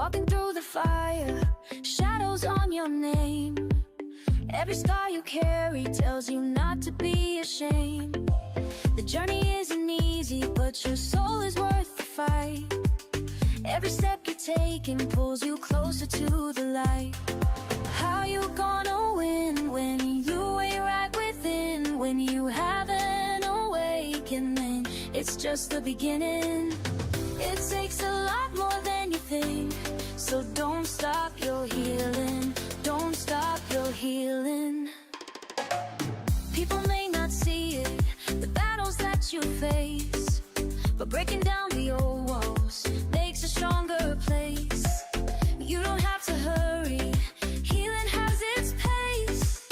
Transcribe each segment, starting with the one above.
walking through the fire, shadows on your name. Every scar you carry tells you not to be ashamed. The journey isn't easy, but your soul is worth the fight. Every step you're taking pulls you closer to the light. How you gonna win when you ain't right within? When you haven't awakened, it's just the beginning. It takes a lot more than you think, so don't stop your healing. Don't stop your healing. People may not see it, the battles that you face, but breaking down the old walls makes a stronger place. You don't have to hurry, healing has its pace.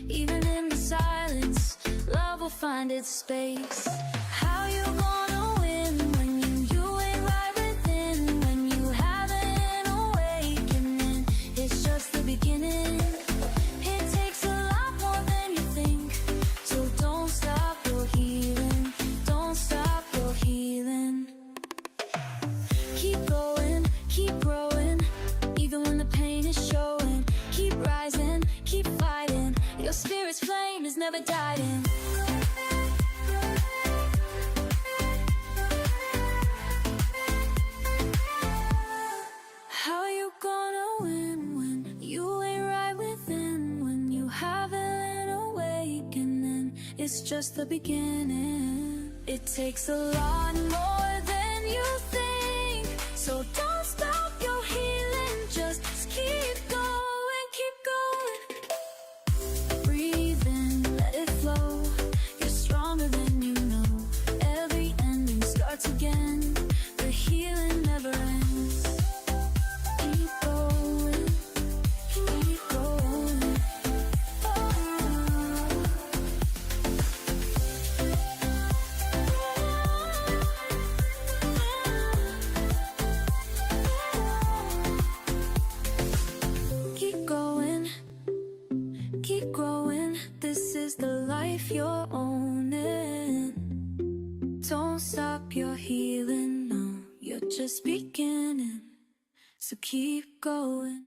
Even in the silence, love will find its space. How you gonna win when you ain't right within? When you haven't awakened, it's just the beginning. It takes a lot more than you think, so don't stop your healing. Don't stop your healing. Keep going, keep growing, even when the pain is showing. Keep rising, keep fighting, your spirit's flame is never dying. How you gonna win when you ain't right within? When you haven't awakened, it's just the beginning. It takes a lot more than you think, so don't stop your healing. Just keep going, keep going. Breathe in, let it flow. You're stronger than you know. Every ending starts again. The healing never ends. Keep going, keep going. Keep going, keep growing. This is the life you're owning. Don't stop your healing, no, you're just beginning. So keep going.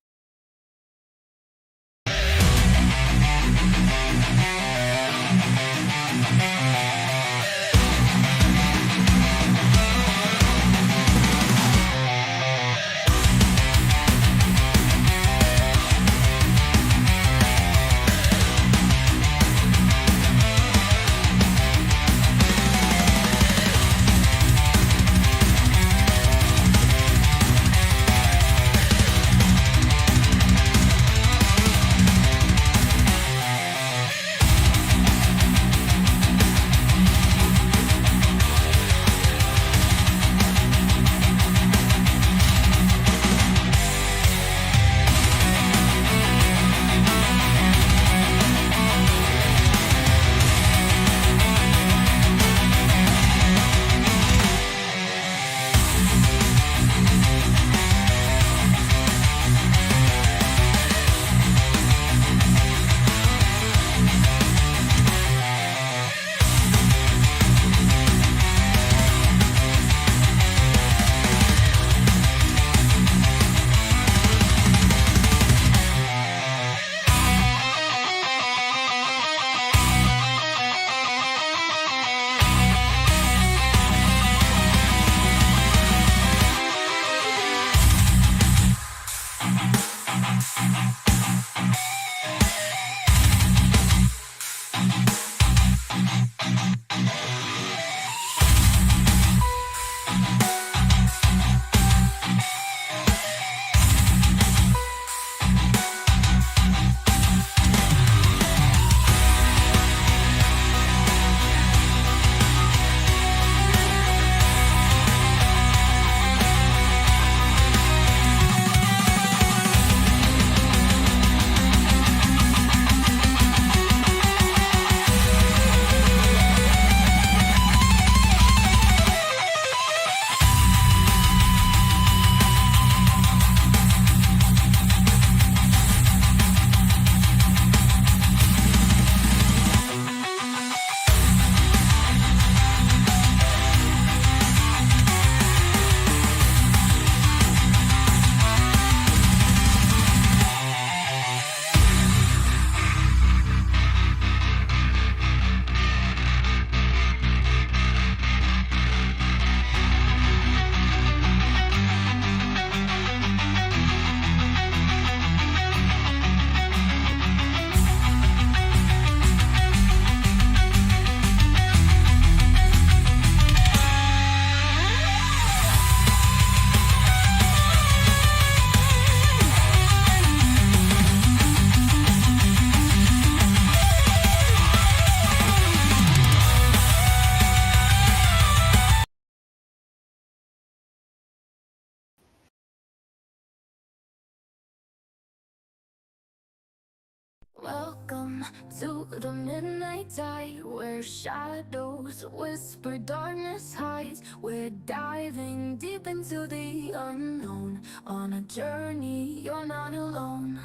Welcome to the midnight tide, where shadows whisper, darkness hides. We're diving deep into the unknown, on a journey you're not alone.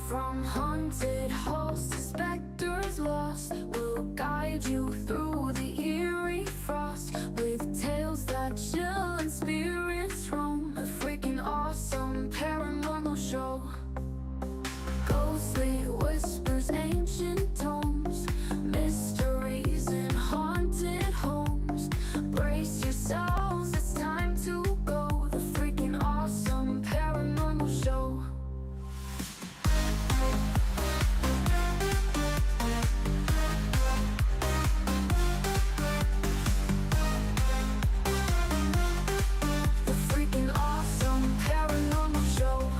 From haunted halls to specters lost, we'll guide you through the eerie frost, with tales that chill and spirits roam. A freaking awesome paranormal show. Ghostly whispers, ancient tomes, mysteries in haunted homes. Brace yourselves, it's time to go. The freaking awesome paranormal show. The freaking awesome paranormal show.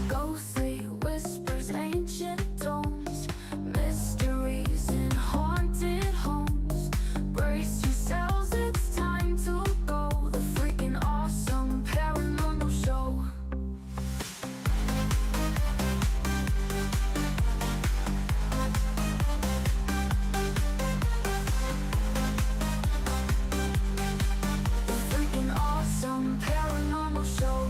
Ghostly whispers, ancient tomes, mysteries in haunted homes. Brace yourselves, it's time to go. The freaking awesome paranormal show. The freaking awesome paranormal show.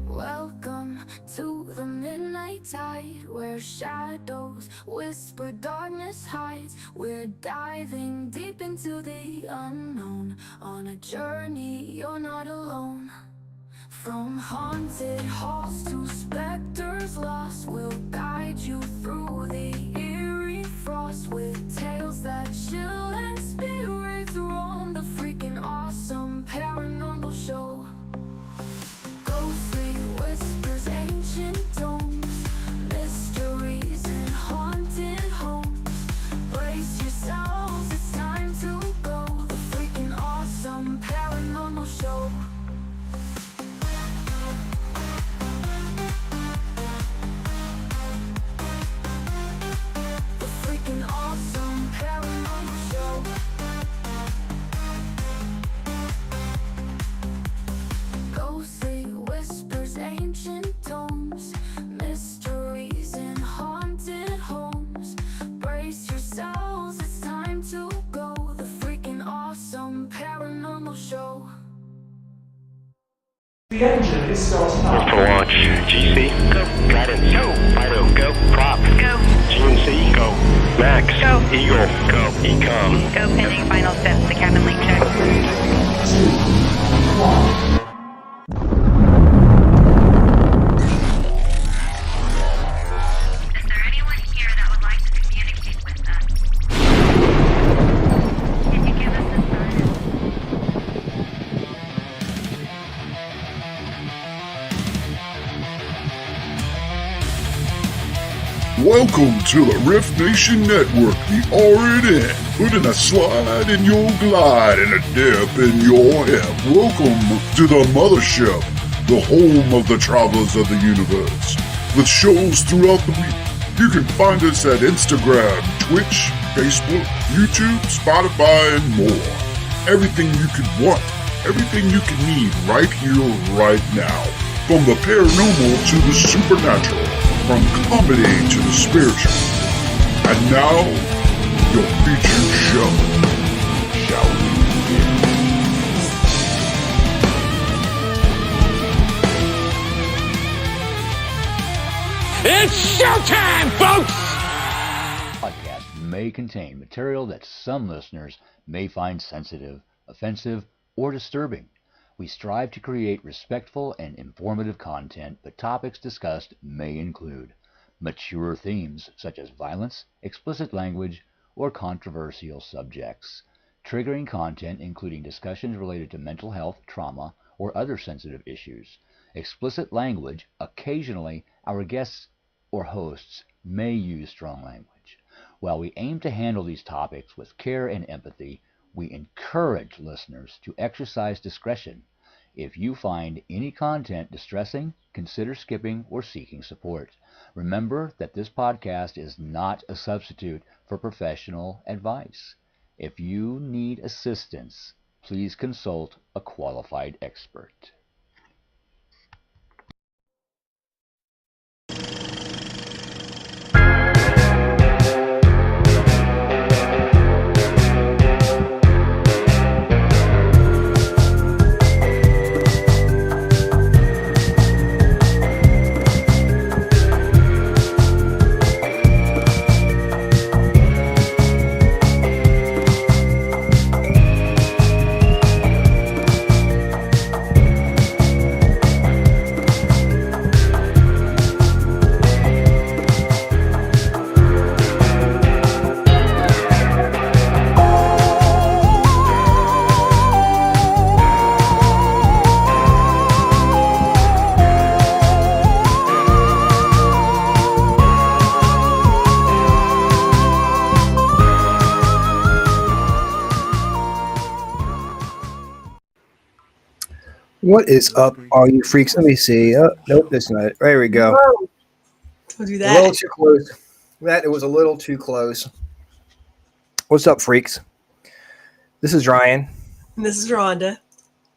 Welcome to the midnight tide, where shadows whisper, darkness hides. We're diving deep into the unknown, on a journey you're not alone. From haunted halls to specters lost, we'll guide you through the eerie frost, with tales that chill and spirits roam. The freaking awesome paranormal show. Ghostly whispers, ancient tomes, mysteries in haunted homes. Brace yourselves, it's time to go. The freaking awesome paranormal show. The freaking awesome paranormal show. Ghostly whispers, ancient tomes, mysteries in haunted homes. Brace yourselves, it's time to go. The freaking awesome paranormal show. The engine is starting up. For launch. GC, go. Guidance, go. Fido, go. Prop, go. GNC, go. Max, go. Eagle, go. Ecom, Go pending final steps to cabin link check. 3, 2, 1. Is there anyone here that would like to communicate with us? Can you give us a sign? Welcome to the Rift Nation Network, the RNN, putting a slide in your glide and a dip in your hip. Welcome to the mothership, the home of the travelers of the universe. With shows throughout the week, you can find us at Instagram, Twitch, Facebook, YouTube, Spotify, and more. Everything you could want, everything you could need right here, right now. From the paranormal to the supernatural, from comedy to the spiritual. And now, your featured show. Shall we begin? It's showtime, folks! Podcast may contain material that some listeners may find sensitive, offensive, or disturbing. We strive to create respectful and informative content, but topics discussed may include mature themes such as violence, explicit language, or controversial subjects, triggering content including discussions related to mental health, trauma, or other sensitive issues, explicit language. Occasionally, our guests or hosts may use strong language. While we aim to handle these topics with care and empathy, we encourage listeners to exercise discretion. If you find any content distressing, consider skipping or seeking support. Remember that this podcast is not a substitute for professional advice. If you need assistance, please consult a qualified expert. What is up, all you freaks? Let me see. Oh, nope, that's not it. There we go. Don't do A little that. too close. It was a little too close. What's up, freaks? This is Ryan, And this is Rhonda.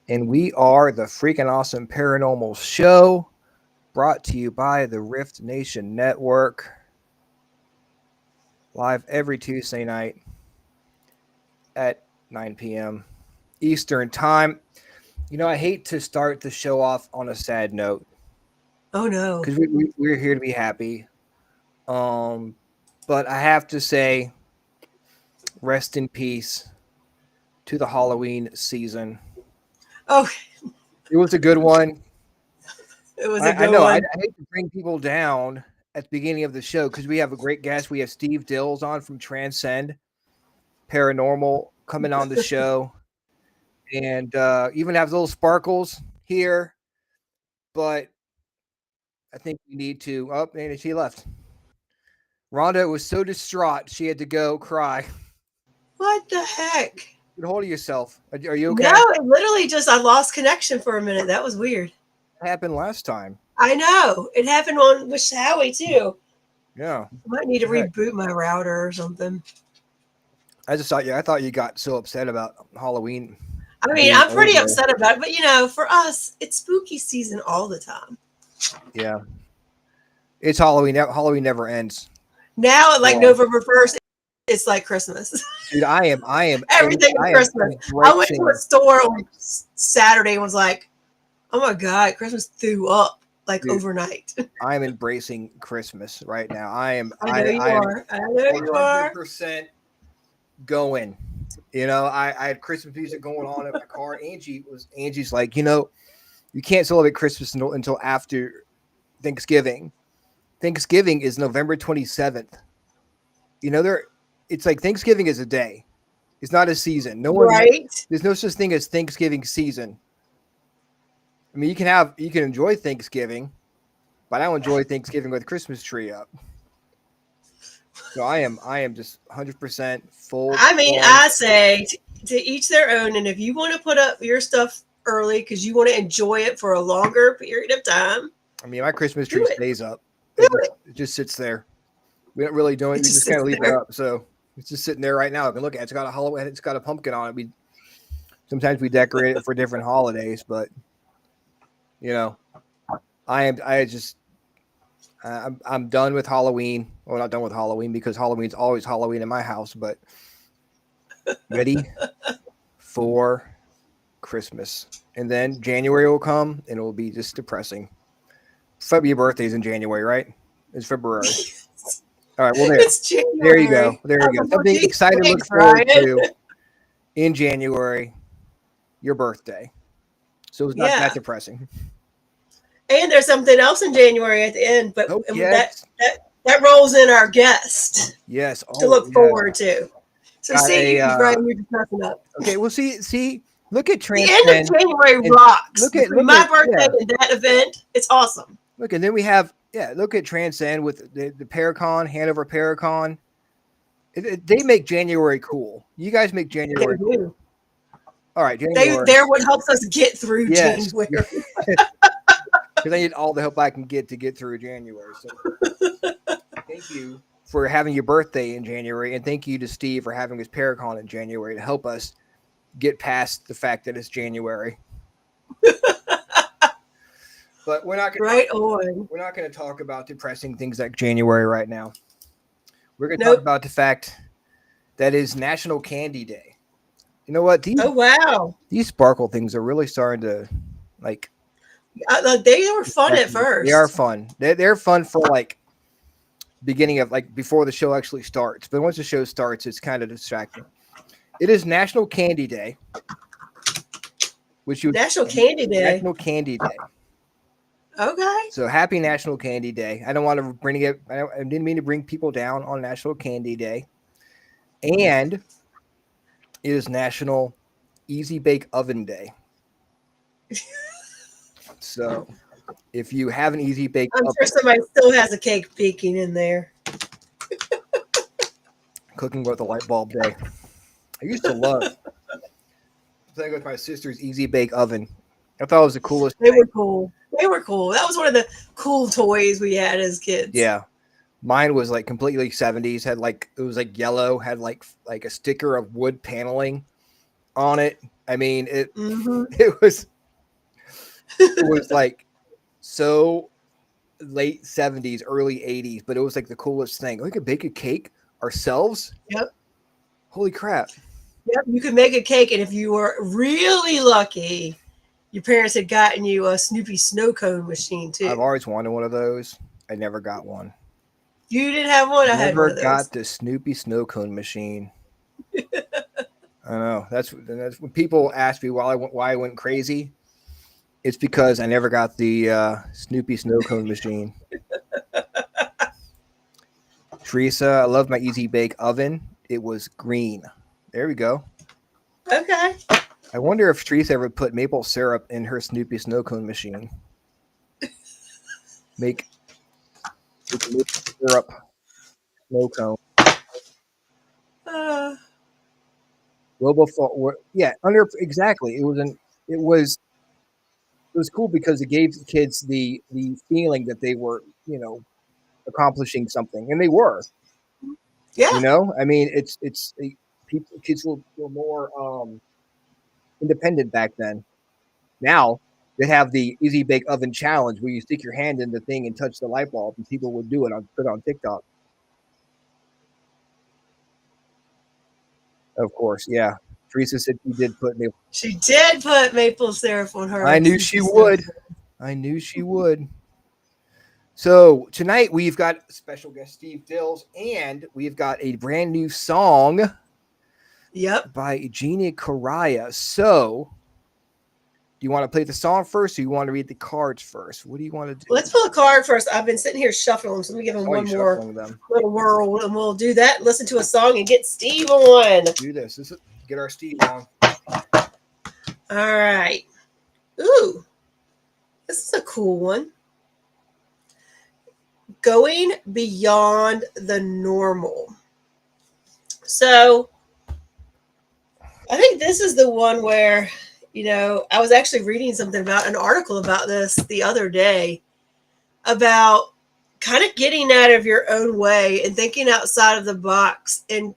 and we are the Freakin Awesome Paranormal Show, brought to you by the Rift Nation Network, live every Tuesday night at 9 p.m. Eastern Time. You know, I hate to start the show off on a sad note Oh no. because we're here to be happy. But I have to say, rest in peace to the Halloween season. Oh, It was a good one. it was a good I know. I one. hate to bring people down at the beginning of the show because we have a great guest. We have Steve Dills on from Transcend Paranormal coming on the show, and even have little sparkles here. But I think we need to. Oh, and she left. Rhonda was so distraught she had to go cry. What the heck? Get hold of yourself. Are you okay? No, it literally just I lost connection for a minute. That was weird. What happened last time? I know. It happened on with Howie too. Yeah. I might need to Heck. reboot my router or something. I thought you got so upset about Halloween. I mean, being I'm pretty over. upset about it, but you know, for us, it's spooky season all the time. Yeah. It's Halloween. Halloween never ends. Now, like Wow. November 1st, it's like Christmas. Dude, I am Everything is I am Christmas. I went to embracing- a store on Saturday and was like, "Oh my god, Christmas threw up like Dude. overnight." I am embracing Christmas right now. I know you are. I know you are. 100% going. You know, I had Christmas music going on in my car. Angie's like, you know, you can't celebrate Christmas until after Thanksgiving. Thanksgiving is November 27th. You know, it's like Thanksgiving is a day. It's not a season. Right? There's no such thing as Thanksgiving season. I mean, you can enjoy Thanksgiving, but I don't enjoy Thanksgiving with a Christmas tree up. So I am just 100% full. I mean, on. I say to each their own. And if you want to put up your stuff early because you want to enjoy it for a longer period of time, I mean, my Christmas tree do it. stays up. Do It just sits there. We don't really do it. We just kind of leave it up. So it's just sitting there right now. I can look at it. It's got a Halloween. It's got a pumpkin on it. Sometimes we decorate it for different holidays, but you know, I'm done with Halloween. Well, not done with Halloween because Halloween's always Halloween in my house, but ready for Christmas. And then January will come and it will be just depressing. Your birthday's in January, right? It's February. All right, well it's January. there you go. There you go. Something exciting to look forward to in January, your birthday. So it's not that depressing. And there's something else in January at the end, but yes. that rolls in our guest Yes. to look forward to. So see, Brian, you're just messing up. Okay, well, see, look at The Transcend. end of January rocks. Look at my birthday and that event. It's awesome. Look, and then we have look at Transcend with the Paracon, Hanover Paracon. They make January cool. You guys make January cool. All right, January. They're what helps us get through January. Because I need all the help I can get through January. So thank you for having your birthday in January, and thank you to Steve for having his Paracon in January to help us get past the fact that it's January. But we're not going to talk about depressing things like January right now. We're going to talk about the fact that is National Candy Day. You know what? These sparkle things are really starting to like. They were fun at first. They are fun. They're fun for like beginning of like before the show actually starts. But once the show starts, it's kind of distracting. It is National Candy Day. National Candy Day. National Candy Day. Okay. So happy National Candy Day. I don't want to bring it. I didn't mean to bring people down on National Candy Day. And it is National Easy Bake Oven Day. So if you have an easy bake I'm oven, sure somebody still has a cake baking in there. Cooking with a light bulb day. I used to love playing with my sister's easy bake oven. I thought it was the coolest. They were cool. They were cool. That was one of the cool toys we had as kids. Yeah. Mine was like completely 70s, had like, it was like yellow, had like a sticker of wood paneling on it. I mean, it was like so late 70s, early 80s, but it was like the coolest thing. We could bake a cake ourselves. Yep. Holy crap. Yep. You could make a cake, and if you were really lucky, your parents had gotten you a Snoopy snow cone machine too. I've always wanted one of those. I never got one. You didn't have one? I had one of those. Never got the Snoopy snow cone machine. I know. That's when people ask me why I went crazy. It's because I never got the Snoopy snow cone machine. Teresa, I love my Easy Bake Oven. It was green. There we go. Okay. I wonder if Teresa ever put maple syrup in her Snoopy snow cone machine. Make maple syrup snow cone. Yeah, exactly. It was cool because it gave the kids the feeling that they were, accomplishing something, and they were. Yeah. I mean, kids were more independent back then. Now they have the Easy Bake Oven challenge where you stick your hand in the thing and touch the light bulb, and people would do it put it on TikTok. Of course, yeah. Teresa said she did put maple. She did put maple syrup on her. I knew she would. I knew she would. So tonight we've got special guest Steve Dills, and we've got a brand new song. Yep. By Gina Caraya. So, do you want to play the song first, or you want to read the cards first? What do you want to do? Let's pull a card first. I've been sitting here shuffling them, so let me give them one more little whirl, and we'll do that. Listen to a song and get Steve on. Do this. Get our Steve on. All right. Ooh, this is a cool one. Going beyond the normal. So, I think this is the one where, I was actually reading something about an article about this the other day about kind of getting out of your own way and thinking outside of the box and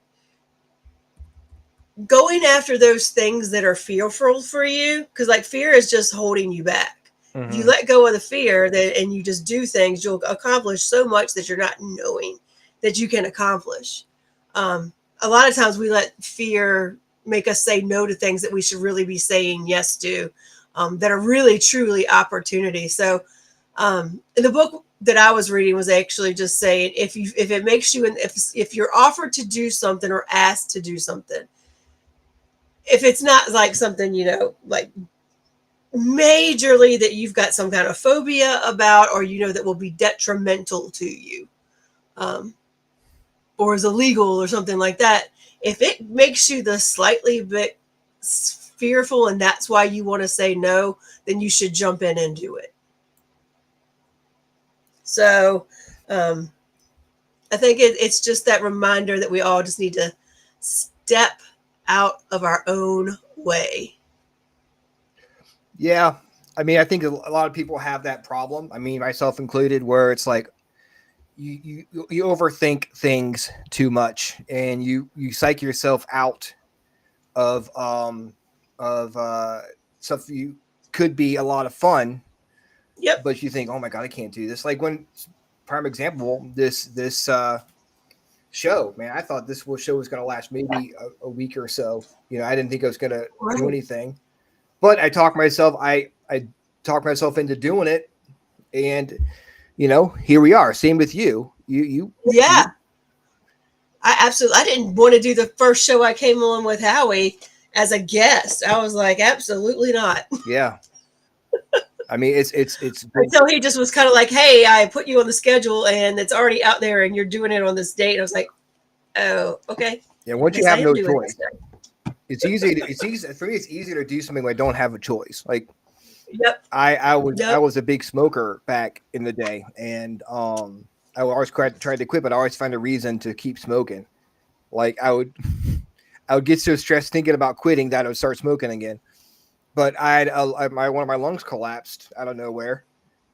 going after those things that are fearful for you. Because like fear is just holding you back. If you let go of the fear and you just do things, you'll accomplish so much that you're not knowing that you can accomplish. A lot of times we let fear make us say no to things that we should really be saying yes to, that are really truly opportunities. So in the book that I was reading was actually just saying if it makes you, if you're offered to do something or asked to do something, if it's not like something like majorly that you've got some kind of phobia about, or that will be detrimental to you, or is illegal or something like that, if it makes you the slightly bit fearful and that's why you want to say no, then you should jump in and do it. So I think it's just that reminder that we all just need to step out of our own way. Yeah. I mean, I think a lot of people have that problem. I mean, myself included, where it's like you overthink things too much, and you psych yourself out of stuff you could be a lot of fun. Yep. But you think, oh my God, I can't do this. Like when, prime example, this show, man, I thought this show was going to last maybe a week or so. I didn't think I was going to do anything, but I talked myself into doing it, and here we are. Same with you. Yeah. I didn't want to do the first show I came on with Howie as a guest. I was like, absolutely not. Yeah. I mean, it's until he just was kind of like, hey, I put you on the schedule and it's already out there and you're doing it on this date. And I was like, oh, okay. Yeah. Once you have no choice, it's easy for me. It's easier to do something when I don't have a choice. Like, yep. I was a big smoker back in the day, and I always tried to quit, but I always find a reason to keep smoking. Like I would get so stressed thinking about quitting that I would start smoking again. but I had one of my lungs collapsed out of nowhere,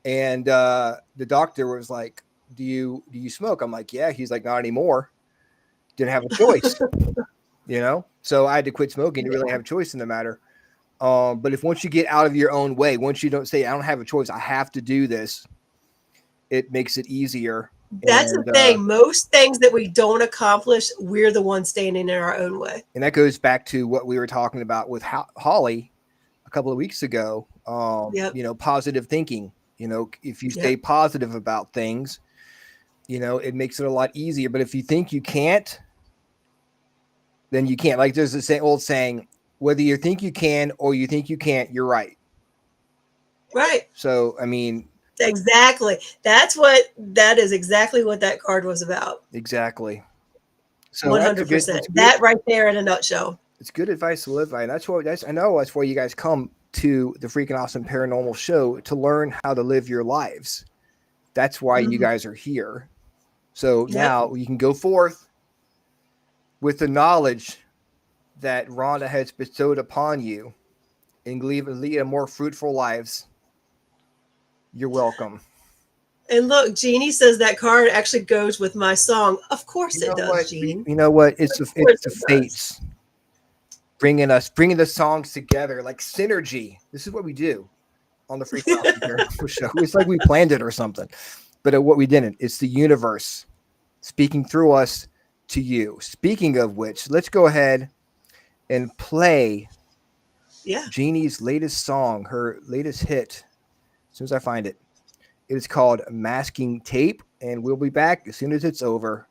and the doctor was like, "Do you smoke?" I'm like, "Yeah." He's like, "Not anymore." Didn't have a choice, you know. So I had to quit smoking. You really have a choice in the matter. But if once you get out of your own way, once you don't say, "I don't have a choice, I have to do this," it makes it easier. That's the thing. Most things that we don't accomplish, we're the ones standing in our own way. And that goes back to what we were talking about with Holly a couple of weeks ago. You know, positive thinking. You know, if you stay positive about things, you know, it makes it a lot easier. But if you think you can't, then you can't. Like there's this old saying, whether you think you can or you think you can't, you're right. Right. So, I mean, exactly. That is exactly what that card was about. Exactly. So 100%. That right there in a nutshell. It's good advice to live by. And I know that's why you guys come to the Freakin Awesome Paranormal Show, to learn how to live your lives. That's why you guys are here. So now you can go forth with the knowledge that Rhonda has bestowed upon you and lead a more fruitful lives. You're welcome. And look, Jeannie says that card actually goes with my song. Of course it does, Jeannie. You know what? It's the fates bringing the songs together, like synergy. This is what we do on the Freakin Awesome Paranormal Show. It's like we planned it or something, but what we didn't. It's the universe speaking through us to you. Speaking of which, let's go ahead and play Jeannie's latest song, her latest hit. As soon as I find it. It is called Masking Tape, and we'll be back as soon as it's over.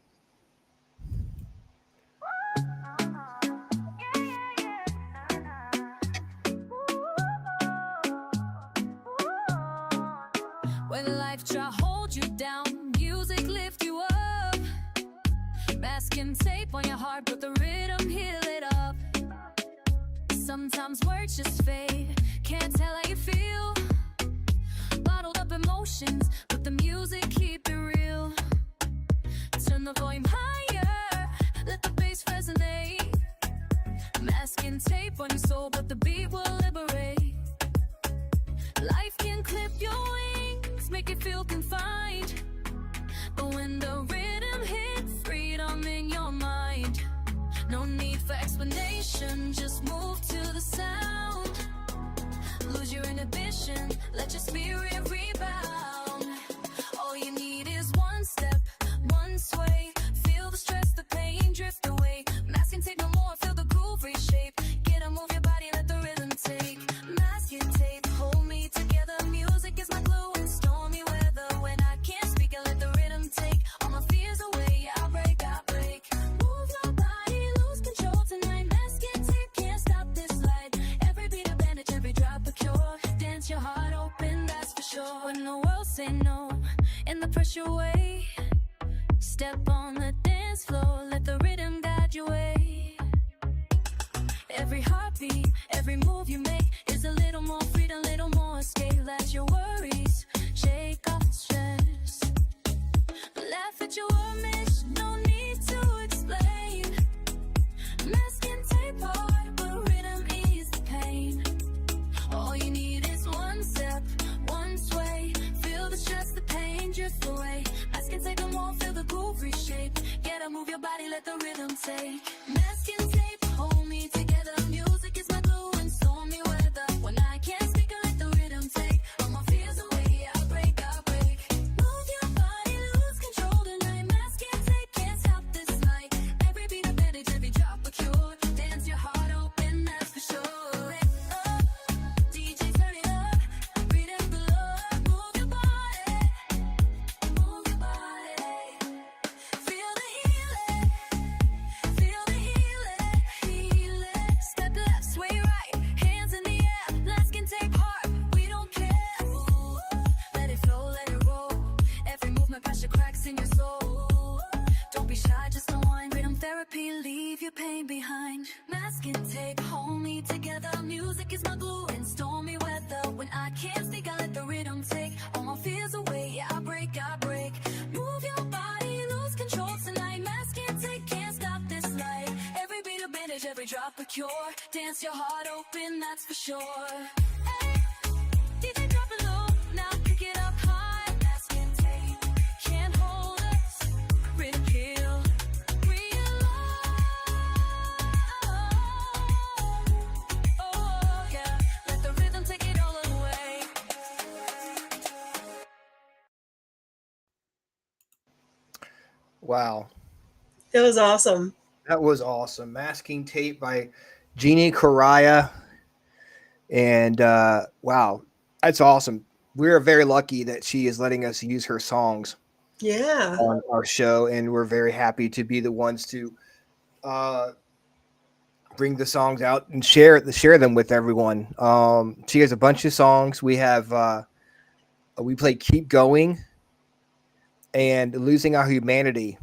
When life try hold you down, music lift you up. Masking tape on your heart, but the rhythm heal it up. Sometimes words just fade, can't tell how you feel. Bottled up emotions, but the music keep it real. Turn the volume higher, let the bass resonate. Masking tape on your soul, but the beat will liberate. Life can clip your wings, make it feel confined. But when the rhythm hits, freedom in your mind. No need for explanation, just move to the sound. Lose your inhibition, let your spirit rebound. All you need is one step, one sway. Feel the stress, the pain drift away. Masking tape no more, feel the groove reshape. Get up, move your body, let the rhythm take. Masking tape, hold me together. Music is my glue in stormy weather. When I can't speak, I let the rhythm take all my fears away. I break. Move your body, lose control tonight. Masking tape can't stop this light. Every beat a bandage, every drop a cure. Dance your heart open, that's for sure. When the world say no, in the pressure way, step on the dance floor, let the rhythm guide your way. Every heartbeat, every move you make is a little more freedom, a little more escape. Let your worries shake off stress. Laugh at your image, no need to explain. Masking tape hard, but rhythm ease the pain. All you need is one step, one sway. Feel the stress, the pain drift away. Masking tape no more, feel the groove reshape. Get up, move your body, let the rhythm take. Masking tape, hold me together. Music is my glue in stormy weather. When I can't speak, I let the rhythm take all my fears away. I break. Move your body, lose control tonight. Masking tape can't stop this night. Every beat a bandage, every drop a cure. Dance your heart open, that's for sure. DJ turn it up, breathe in the love. Move your body, move your body. Feel the healing, healing. Step left, sway right, hands in the air. Masking tape heart, we don't care. Ooh, let it flow, let it roll. Every movement pressure cracks in your soul. Don't be shy, just unwind. Rhythm therapy, leave your pain behind. Masking tape, hold me together. Music is my glue in stormy weather. When I can't speak, I let the rhythm take all my fears away. I break. Move your body, lose control tonight. Masking tape can't stop this light. Every beat a bandage, every drop a cure. Dance your heart open, that's for sure. Hey, DJ drop it low, now pick it up high. Masking tape can't hold us. Ridicule, oh yeah, let the rhythm take it all away. Wow. It was awesome. That was awesome. Masking Tape by Jeannie Correa. And wow, that's awesome. We're very lucky that she is letting us use her songs Yeah. on our show. And we're very happy to be the ones to bring the songs out and share them with everyone. She has a bunch of songs. We have we play Keep Going and Losing Our Humanity.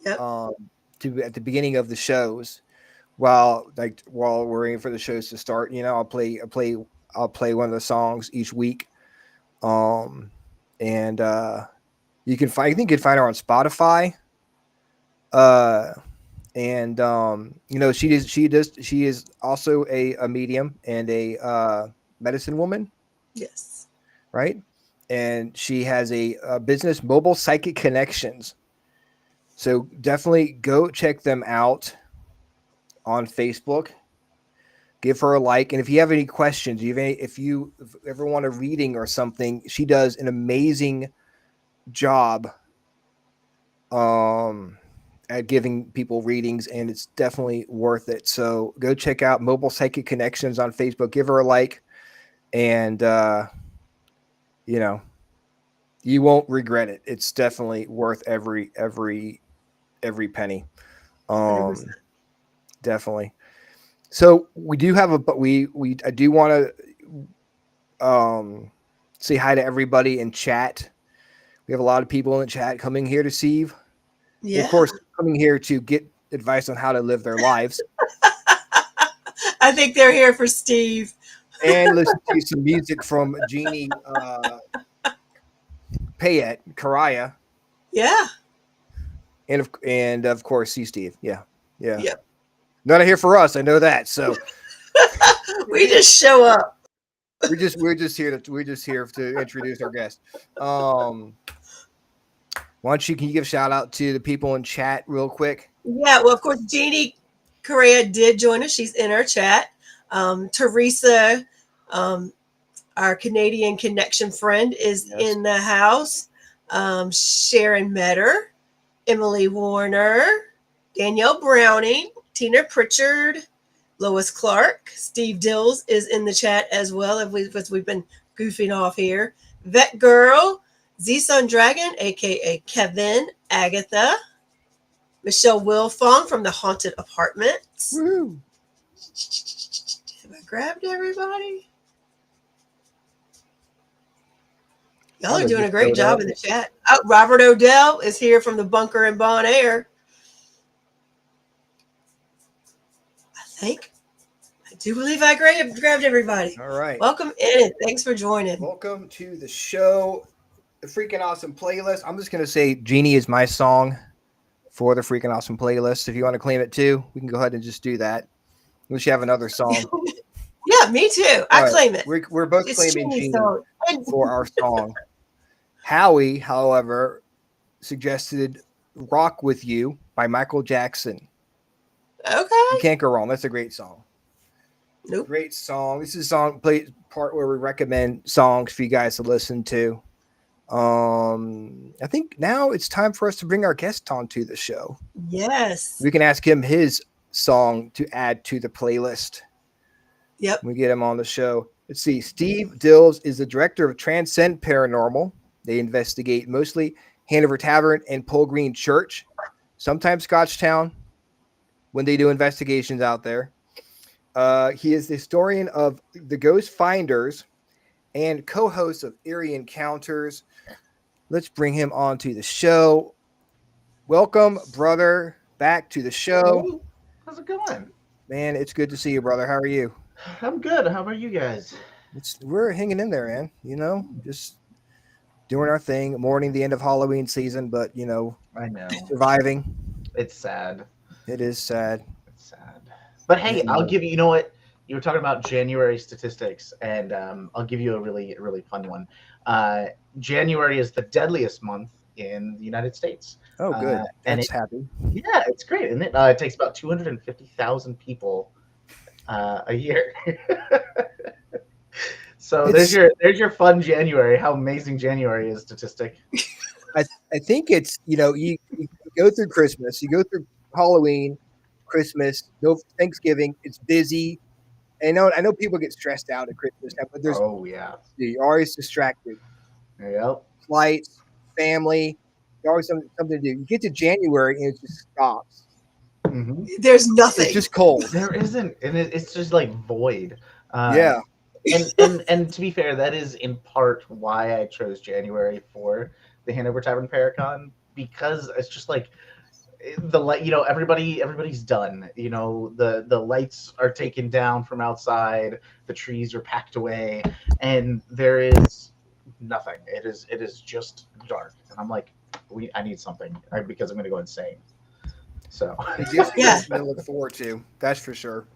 Yep. At the beginning of the shows, while we're waiting for the shows to start, I'll play one of the songs each week. And you can find her on Spotify. She is also a medium and a medicine woman. Yes. Right. And she has a business, Mobile Psychic Connections. So definitely go check them out on Facebook. Give her a like. And if you have any questions, if you ever want a reading or something, she does an amazing job at giving people readings, and it's definitely worth it. So go check out Mobile Psychic Connections on Facebook. Give her a like, and you won't regret it. It's definitely worth every penny. 100%. Definitely. So we do have I do want to say hi to everybody in chat. We have a lot of people in the chat coming here to Steve. Yeah. Of course, coming here to get advice on how to live their lives. I think they're here for Steve. And listen to some music from Jeannie Payette, Karaya. Yeah. And of course, see Steve. Yeah. Yep. Not here for us. I know that. So We just show up. we're just here to introduce our guest. Why don't can you give a shout out to the people in chat real quick? Yeah. Well, of course, Jeannie Correa did join us. She's in our chat. Teresa, our Canadian connection friend, is in the house. Sharon Metter, Emily Warner, Danielle Browning, Tina Pritchard, Lois Clark, Steve Dills is in the chat as well, as we've been goofing off here. Vet Girl, Z-Sun Dragon, aka Kevin, Agatha, Michelle Wilfong from the Haunted Apartments. Woo-hoo. Have I grabbed everybody? Y'all are doing a great job in the chat. Oh, Robert Odell is here from the bunker in Bon Air. I do believe I grabbed everybody. All right. Welcome in. Thanks for joining. Welcome to the show, the Freakin' Awesome playlist. I'm just going to say Jeannie is my song for the Freakin' Awesome playlist. If you want to claim it too, we can go ahead and just do that. Unless you have another song. Yeah, me too. I claim it. We're both claiming Jeannie for our song. Howie, however, suggested Rock With You by Michael Jackson. Okay. You can't go wrong. That's a great song. Nope. Great song. This is a part where we recommend songs for you guys to listen to. I think now it's time for us to bring our guest onto the show. Yes. We can ask him his song to add to the playlist. Yep. We get him on the show. Let's see. Steve Dills is the director of Transcend Paranormal. They investigate mostly Hanover Tavern and Pole Green Church, sometimes Scotchtown when they do investigations out there. He is the historian of the Ghost Finders and co-host of Eerie Encounters. Let's bring him on to the show. Welcome, brother, back to the show. Hey, how's it going? Man, it's good to see you, brother. How are you? I'm good. How about you guys? We're hanging in there, man. Just doing our thing, mourning the end of Halloween season, but I know. surviving. It's sad. It is sad. It's sad. But hey, And, I'll give you. You know what? You were talking about January statistics, and I'll give you a really fun one. January is the deadliest month in the United States. oh, good. And That's happy. yeah, it's great, isn't it? It takes about 250,000 people a year. So It's- there's your fun January. How amazing January is statistic. I think it's, you go through Christmas, you go through Halloween, Christmas, no Thanksgiving. It's busy. And I know people get stressed out at Christmas time, but Oh yeah. you're always distracted. Yep. Flights, family, there's always something to do. You get to January and it just stops. Mm-hmm. There's nothing. It's just cold. There isn't, and it's just like void. Yeah. And to be fair, that is in part why I chose January for the Hanover Tavern Paracon, because it's just like the light. Everybody's done. The lights are taken down from outside. The trees are packed away, and there is nothing. It is just dark, and I'm like, I need something because I'm going to go insane. So Yeah. Something to look forward to. That's for sure.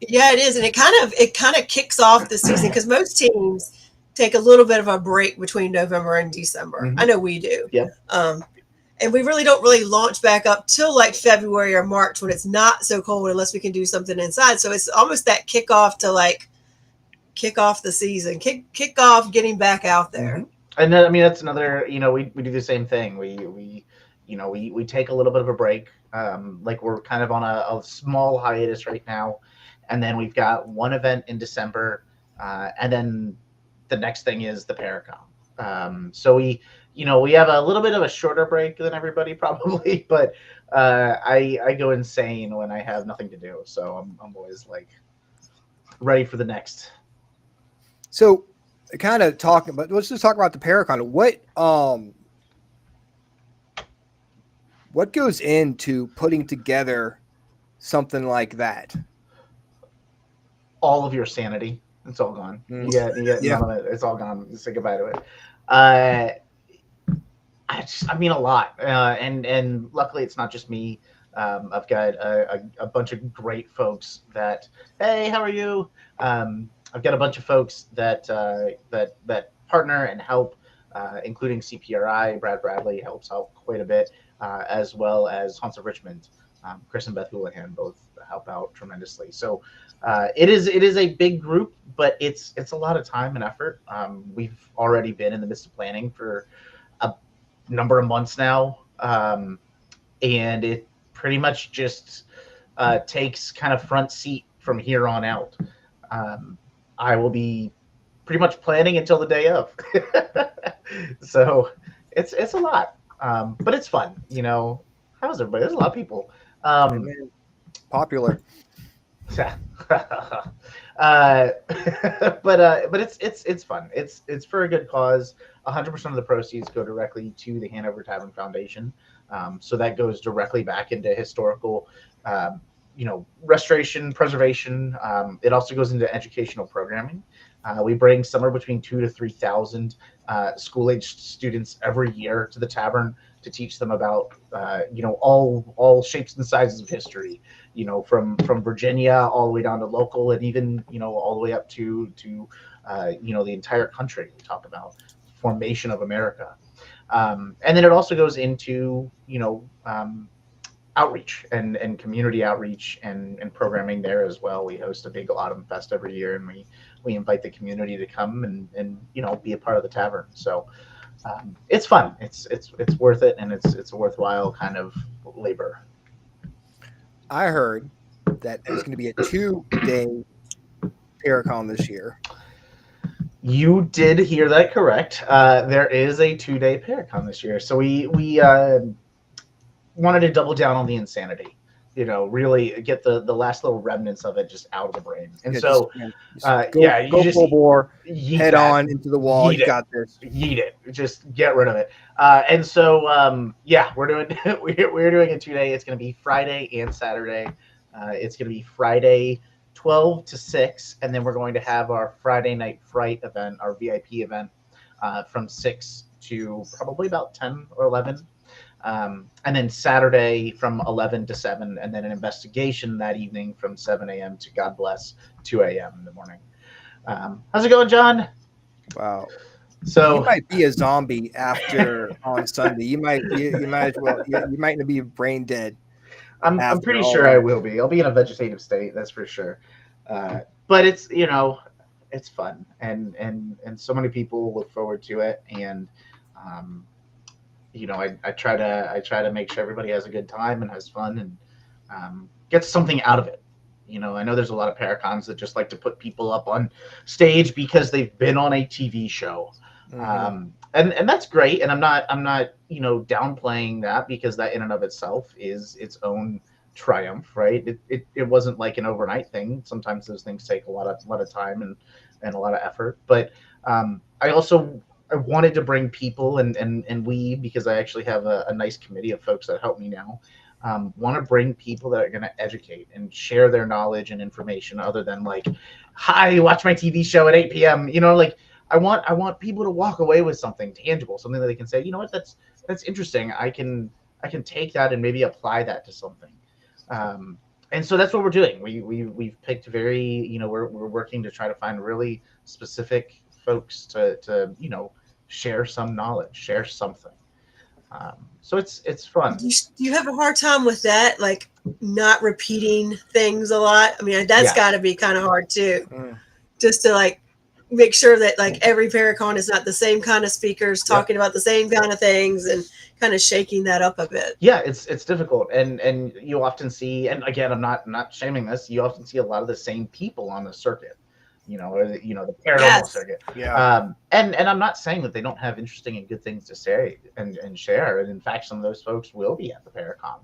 Yeah, it is, and it kind of kicks off the season because most teams take a little bit of a break between November and December. Mhm. I know we do. Yeah. And we really don't launch back up till like February or March when it's not so cold unless we can do something inside. So it's almost that kickoff to like kick off the season, kick off getting back out there. Mhm. And then, I mean, that's another. We do the same thing. We take a little bit of a break. Like we're kind of on a small hiatus right now. And then we've got one event in December, and then the next thing is the Paracon. So we have a little bit of a shorter break than everybody probably, but I go insane when I have nothing to do. So I'm always like ready for the next. So, kind of talking, but let's just talk about the Paracon. What goes into putting together something like that? All of your sanity. It's all gone. You get none of it. It's all gone. Say goodbye to it. I mean a lot. And luckily it's not just me. I've got a bunch of great folks that, hey, how are you? I've got a bunch of folks that partner and help, including CPRI. Brad Bradley helps out quite a bit, as well as Haunts of Richmond. Chris and Beth Houlihan both help out tremendously. So it is a big group, but it's a lot of time and effort. We've already been in the midst of planning for a number of months now, and it pretty much just takes kind of front seat from here on out. I will be pretty much planning until the day of. So it's a lot, but it's fun. How's everybody? There's a lot of people. Popular. But it's fun. It's for a good cause. 100% of the proceeds go directly to the Hanover Tavern Foundation. So that goes directly back into historical, restoration, preservation. It also goes into educational programming. We bring somewhere between 2,000 to 3,000 school-aged students every year to the tavern to teach them about, all shapes and sizes of history, from Virginia all the way down to local, and even, all the way up to the entire country. We talk about formation of America. And then it also goes into, outreach and community outreach and programming there as well. We host a big Autumn Fest every year, and we invite the community to come and be a part of the tavern. So it's fun. It's worth it, and it's a worthwhile kind of labor. I heard that there's going to be a 2-day Paracon this year. You did hear that correct. There is a 2-day Paracon this year. So we wanted to double down on the insanity, really get the last little remnants of it just out of the brain. And Go full bore, head on into the wall. Yeet You it. got this. Yeet it. Just get rid of it. And so, we're doing we're doing a 2-day. It's going to be Friday and Saturday. It's going to be Friday 12 to 6, and then we're going to have our Friday Night Fright event, our VIP event, from 6 to probably about 10 or 11. And then Saturday from 11 to 7, and then an investigation that evening from 7 a.m. to, God bless, 2 a.m. in the morning. How's it going, John? Wow. So you might be a zombie after on Sunday. You might as well. You might be brain dead. I'm pretty sure I will be. I'll be in a vegetative state, that's for sure. But it's, it's fun, and so many people look forward to it, and I try to make sure everybody has a good time and has fun and gets something out of it. I know there's a lot of Paracons that just like to put people up on stage because they've been on a TV show. Mm-hmm. And that's great. And I'm not, downplaying that, because that in and of itself is its own triumph, right? It wasn't like an overnight thing. Sometimes those things take a lot of time and a lot of effort. But I wanted to bring people and we, because I actually have a nice committee of folks that help me now, want to bring people that are going to educate and share their knowledge and information, other than like, hi, watch my TV show at 8 p.m. I want people to walk away with something tangible, something that they can say, you know what, that's interesting. I can take that and maybe apply that to something. And so that's what we're doing. We've picked very, we're working to try to find really specific folks to share some knowledge, share something. So it's fun. Do you have a hard time with that? Like not repeating things a lot? I mean, that's got to be kind of hard too. Just to like make sure that like every Paracon is not the same kind of speakers talking about the same kind of things, and kind of shaking that up a bit. Yeah, it's difficult, and you often see, and again, I'm not shaming this, you often see a lot of the same people on the circuit, the paranormal circuit. Yeah. And I'm not saying that they don't have interesting and good things to say and share, and in fact, some of those folks will be at the Paracon.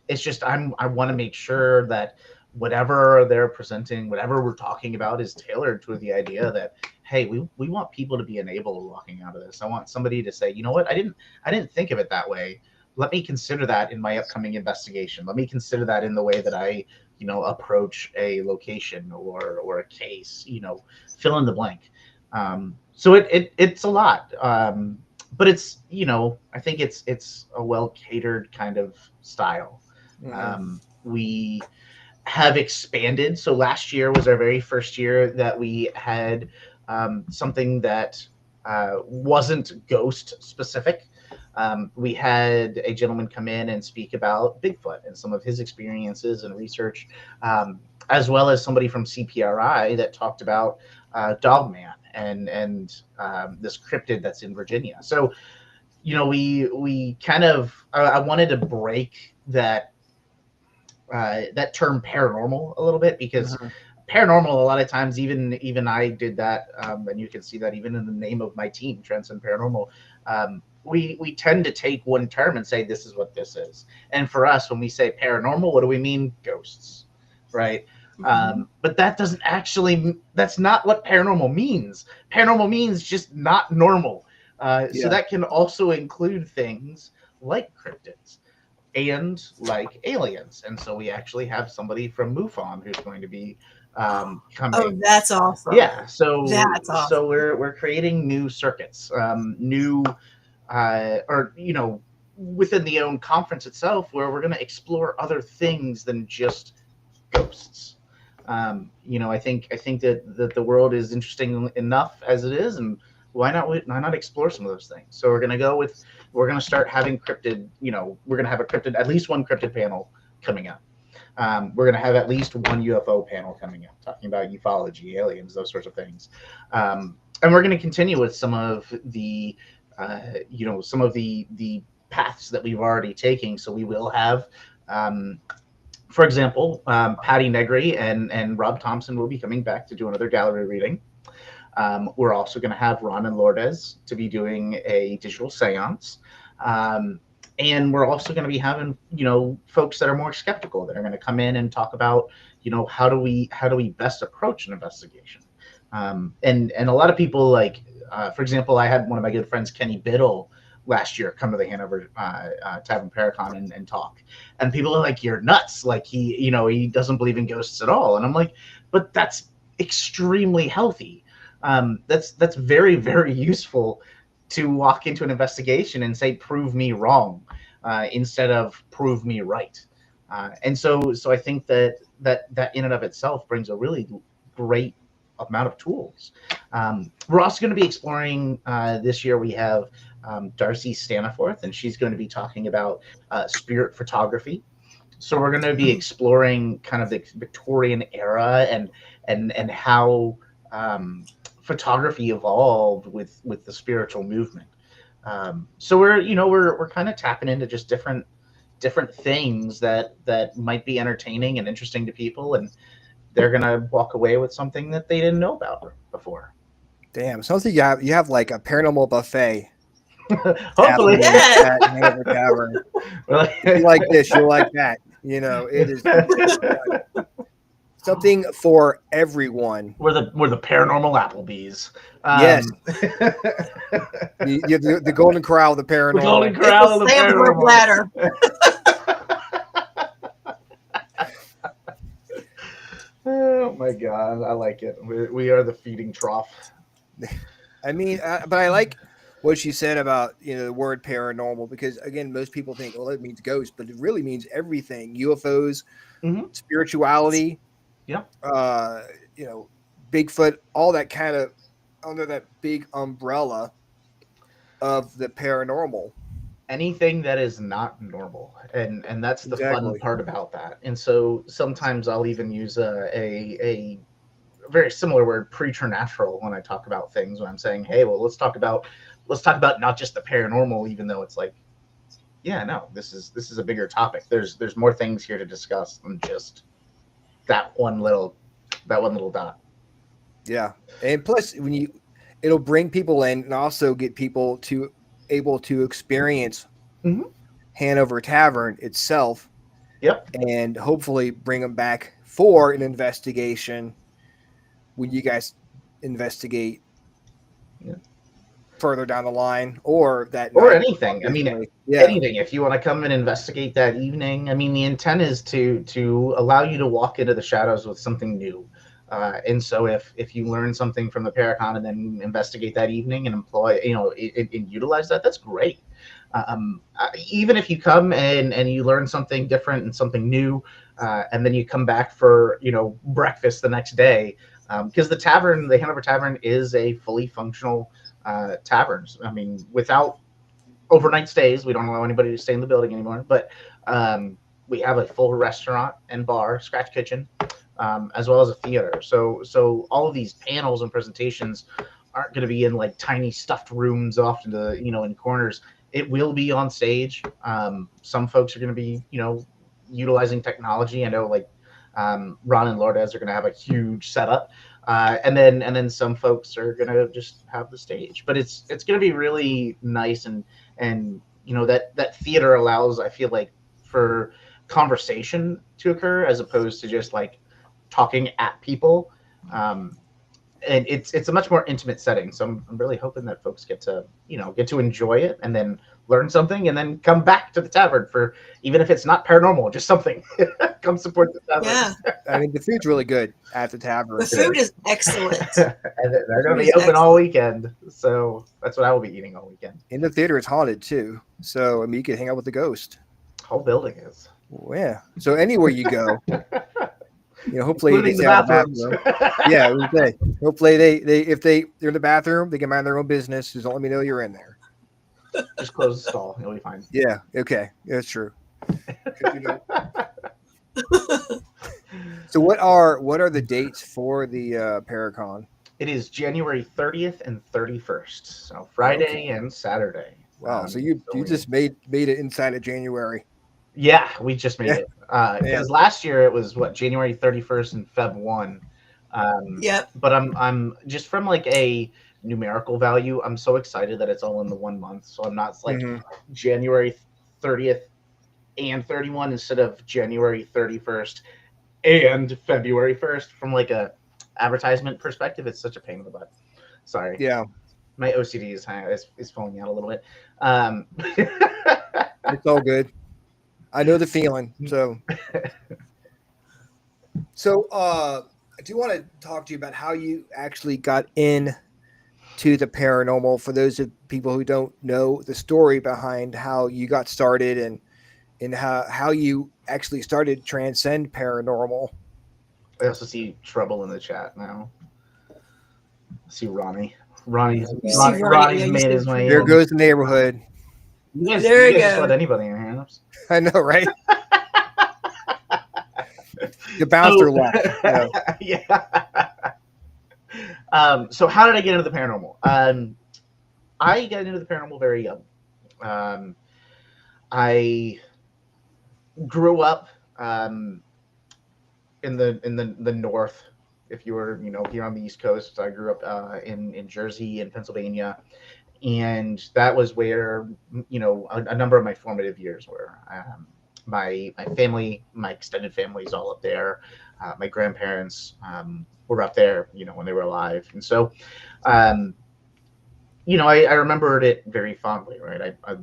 It's just I want to make sure that whatever they're presenting, whatever we're talking about, is tailored to the idea that, hey, we want people to be enabled walking out of this. I want somebody to say, you know what, I didn't think of it that way. Let me consider that in my upcoming investigation. Let me consider that in the way that I, approach a location or a case, fill in the blank. So it's a lot. But it's, I think it's a well catered kind of style. Mm-hmm. We have expanded. So last year was our very first year that we had something that wasn't ghost specific. We had a gentleman come in and speak about Bigfoot and some of his experiences and research, as well as somebody from CPRI that talked about Dogman and this cryptid that's in Virginia. So, we kind of, I wanted to break that term paranormal a little bit, because paranormal, a lot of times, even I did that, and you can see that even in the name of my team, Transcend Paranormal. We tend to take one term and say this is what this is, and for us, when we say paranormal, what do we mean? Ghosts, right? But that doesn't actually, that's not what paranormal means. Paranormal means just not normal. So that can also include things like cryptids and like aliens. And so we actually have somebody from MUFON who's going to be coming. Oh, that's awesome. Yeah. So that's awesome. So we're creating new circuits, within the own conference itself, where we're going to explore other things than just ghosts. I think that the world is interesting enough as it is, and why not explore some of those things? So we're going to start having cryptid, we're going to have at least one cryptid panel coming up. We're going to have at least one UFO panel coming up, talking about ufology, aliens, those sorts of things. And we're going to continue with some of the, the paths that we've already taken. So we will have, for example, Patty Negri and Rob Thompson will be coming back to do another gallery reading. We're also going to have Ron and Lourdes to be doing a digital seance. And we're also going to be having, folks that are more skeptical that are going to come in and talk about, how do we best approach an investigation? And a lot of people, like, for example, I had one of my good friends, Kenny Biddle, last year come to the Hanover Tavern Paracon and talk. And people are like, you're nuts. Like, he doesn't believe in ghosts at all. And I'm like, but that's extremely healthy. That's very, very useful to walk into an investigation and say, prove me wrong, instead of prove me right. And so I think that in and of itself brings a really great amount of tools. We're also going to be exploring this year. We have Darcy Staniforth, and she's going to be talking about spirit photography. So we're going to be exploring kind of the Victorian era and how photography evolved with the spiritual movement. So we're kind of tapping into just different things that might be entertaining and interesting to people, and they're gonna walk away with something that they didn't know about before. Damn, sounds like you have like a paranormal buffet. Hopefully, at Hanover Tavern. You like this, you like that. You know, it is something for everyone. We're the paranormal Applebee's. Yes. the Golden Corral, the paranormal. The Golden Corral, the paranormal. Bladder. Oh my God, I like it. We are the feeding trough. I mean, but I like what she said about the word paranormal, because again, most people think, well, it means ghosts, but it really means everything: UFOs, spirituality. Yeah. Bigfoot, all that kind of under that big umbrella of the paranormal. Anything that is not normal, and that's the fun part about that. And so sometimes I'll even use a very similar word, preternatural, when I talk about things. When I'm saying, hey, well, let's talk about not just the paranormal, even though it's like, yeah, no, this is a bigger topic. There's more things here to discuss than just that one little dot. Yeah, and plus it'll bring people in and also get people able to experience Hanover Tavern itself. Yep. And hopefully bring them back for an investigation when you guys investigate further down the line, or anything. I mean, anything. If you want to come and investigate that evening, I mean, the intent is to allow you to walk into the shadows with something new. And so if you learn something from the Paracon and then investigate that evening and employ, and utilize that, that's great. Even if you come and you learn something different and something new, and then you come back for, breakfast the next day, because the Hanover Tavern is a fully functional tavern. I mean, without overnight stays, we don't allow anybody to stay in the building anymore, but we have a full restaurant and bar, scratch kitchen, as well as a theater. So all of these panels and presentations aren't going to be in like tiny stuffed rooms off in the, in corners. It will be on stage. Some folks are going to be, utilizing technology. I know like Ron and Lourdes are going to have a huge setup. And then some folks are going to just have the stage, but it's going to be really nice. And that theater allows, I feel like, for conversation to occur as opposed to just like talking at people. And it's a much more intimate setting. So I'm really hoping that folks get to enjoy it and then learn something and then come back to the tavern for, even if it's not paranormal, just something. Come support the tavern. Yeah. I mean, the food's really good at the tavern. The food is excellent. And they're going to be open all weekend. So that's what I will be eating all weekend. In the theater, it's haunted too. So, I mean, you can hang out with the ghost. Whole building is. Well, yeah. So anywhere you go, hopefully including they the bathrooms. Yeah, hopefully if they're in the bathroom, they can mind their own business. Just don't let me know you're in there. Just close the stall. You'll be fine. Yeah. Okay. Yeah, that's true. So what are the dates for the Paracon? It is January 30th and 31st. So Friday and Saturday. Wow. So you just made it inside of January. Yeah, we just made it. Because last year it was January 31st and Feb 1. Yep. But I'm just from like a numerical value, I'm so excited that it's all in the 1 month. So I'm not like January 30th and 31 instead of January 31st and February 1st. From like a advertisement perspective, it's such a pain in the butt. Sorry. Yeah. My OCD is falling out a little bit. It's all good. I know the feeling. So I do want to talk to you about how you actually got in to the paranormal, for those of people who don't know the story behind how you got started and how you actually started Transcend Paranormal. I also see Trouble in the chat now. I see Ronnie. Ronnie's You see Ronnie, yeah, you made see his way There in. goes the neighborhood. There you you guys just go. let anybody in here. I know, right? The bouncer left. Yeah. So how did I get into the paranormal? I got into the paranormal very young. I grew up in the north. If you were, here on the East Coast, I grew up in Jersey and Pennsylvania, and that was where a number of my formative years were. My family, my extended family is all up there. My grandparents were up there, when they were alive, and so, I remembered it very fondly. Right, I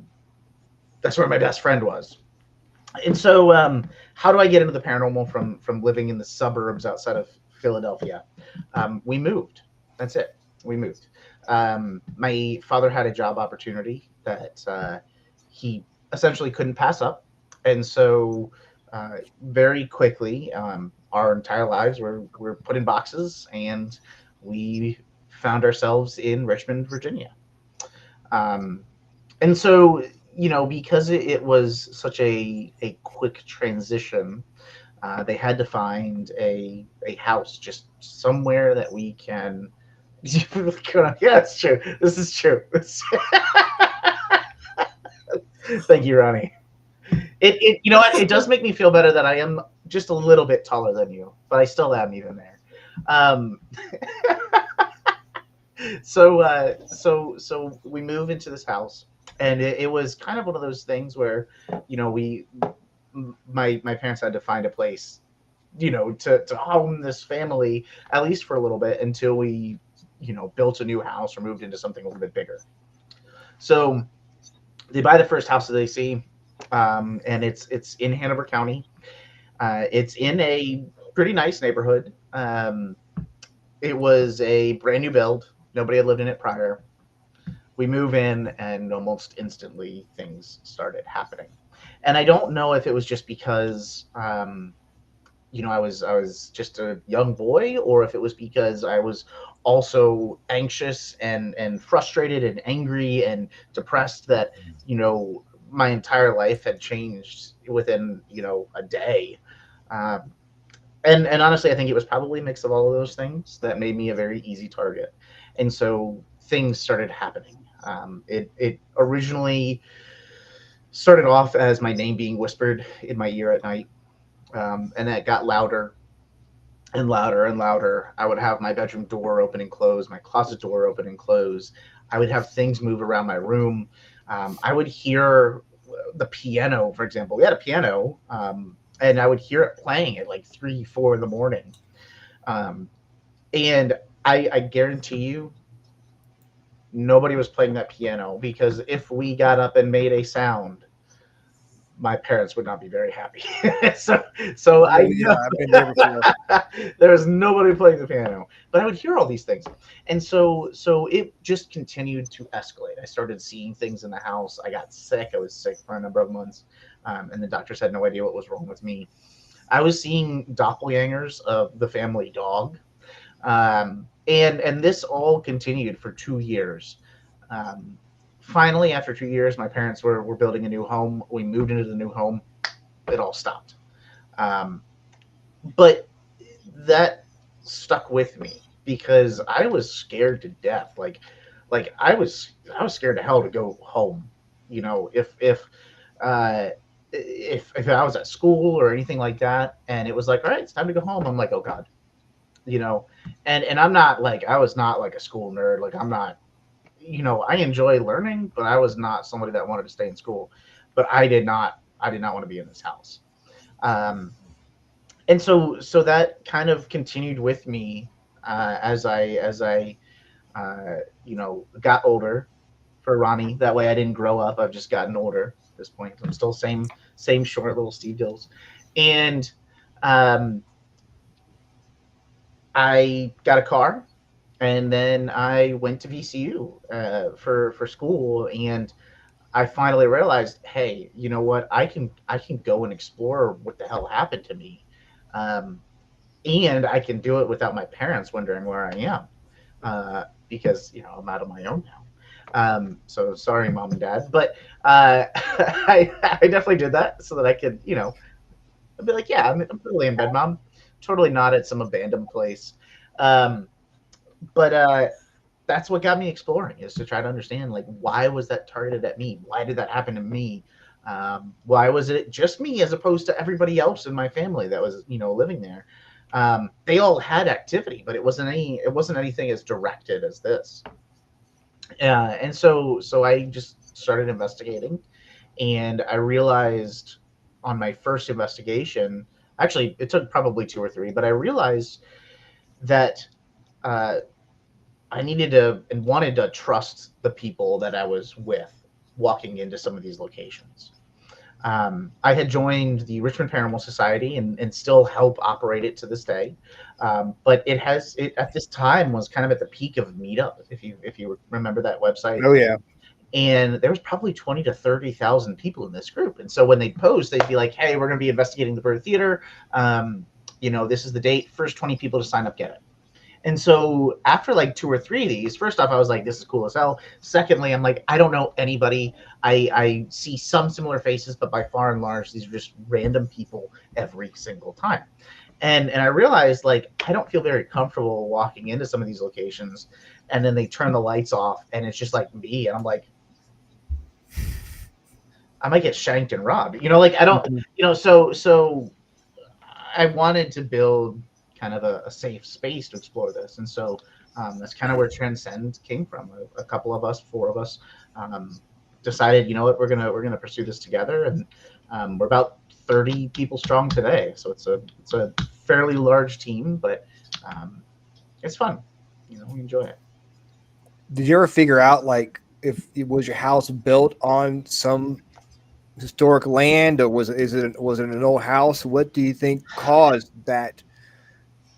that's where my best friend was. And so, how do I get into the paranormal from living in the suburbs outside of Philadelphia? We moved. That's it. We moved. My father had a job opportunity that he essentially couldn't pass up, and so very quickly, our entire lives were put in boxes, and we found ourselves in Richmond, Virginia. And so, because it was such a quick transition, they had to find a house just somewhere that we can. Yeah, it's true. This is true. Thank you, Ronnie. It you know what? It does make me feel better that I am just a little bit taller than you, but I still am even there. So we move into this house, and it was kind of one of those things where, my parents had to find a place, to home this family, at least for a little bit, until we, built a new house or moved into something a little bit bigger. So they buy the first house that they see, and it's in Hanover County. It's in a pretty nice neighborhood. It was a brand new build. Nobody had lived in it prior. We move in, and almost instantly things started happening. And I don't know if it was just because, I was just a young boy, or if it was because I was also anxious and frustrated and angry and depressed that, my entire life had changed within, a day. And honestly, I think it was probably a mix of all of those things that made me a very easy target. And so things started happening. It originally started off as my name being whispered in my ear at night. And that got louder and louder and louder. I would have my bedroom door open and close, my closet door open and close. I would have things move around my room. I would hear the piano, for example. We had a piano, and I would hear it playing at like 3, 4 in the morning. And I guarantee you, nobody was playing that piano, because if we got up and made a sound, my parents would not be very happy. so I know I've been there before. there was nobody playing the piano, but I would hear all these things, and so it just continued to escalate. I started seeing things in the house. I got sick. I was sick for a number of months, and the doctors had no idea what was wrong with me. I was seeing doppelgangers of the family dog, and this all continued for 2 years. Finally, after 2 years, my parents were building a new home. We moved into the new home. It all stopped. But that stuck with me, because I was scared to death. Like I was scared to hell to go home. If I was at school or anything like that, and it was like, all right, it's time to go home, I'm like, oh God, and I'm not like, I was not like a school nerd. Like, I'm not, I enjoy learning, but I was not somebody that wanted to stay in school. But I did not want to be in this house. And so that kind of continued with me as I got older. For Ronnie, that way I didn't grow up. I've just gotten older at this point. I'm still same short little Steve Dills. And I got a car. and then I went to VCU for school, and I finally realized, hey, you know what? I can go and explore what the hell happened to me, and I can do it without my parents wondering where I am, because I'm out on my own now. So sorry, mom and dad, but I definitely did that so that I could, I'd be like, yeah, I'm totally in bed, mom, totally not at some abandoned place. But that's what got me exploring, is to try to understand, like, why was that targeted at me? Why did that happen to me? Why was it just me as opposed to everybody else in my family that was, living there? They all had activity, but it wasn't anything as directed as this. And so I just started investigating, and I realized on my first investigation, actually it took probably 2 or 3, but I realized that I needed to and wanted to trust the people that I was with walking into some of these locations. I had joined the Richmond Paranormal Society and still help operate it to this day. But it at this time was kind of at the peak of Meetup, if you remember that website. Oh yeah. And there was probably 20 to 30,000 people in this group. And so when they'd post, they'd be like, hey, we're going to be investigating the Bird Theater. This is the date. First 20 people to sign up, get it. And so after like 2 or 3 of these, first off, I was like, this is cool as hell. Secondly, I'm like, I don't know anybody. I see some similar faces, but by far and large, these are just random people every single time. And I realized, like, I don't feel very comfortable walking into some of these locations, and then they turn the lights off and it's just like me. And I'm like, I might get shanked and robbed, I don't, so I wanted to build kind of a safe space to explore this. And so that's kind of where Transcend came from. A couple of us, 4 of us, decided, we're gonna pursue this together, and we're about 30 people strong today. So it's a fairly large team, but it's fun. We enjoy it. Did you ever figure out, like, if it was your house built on some historic land, or was it an old house? What do you think caused that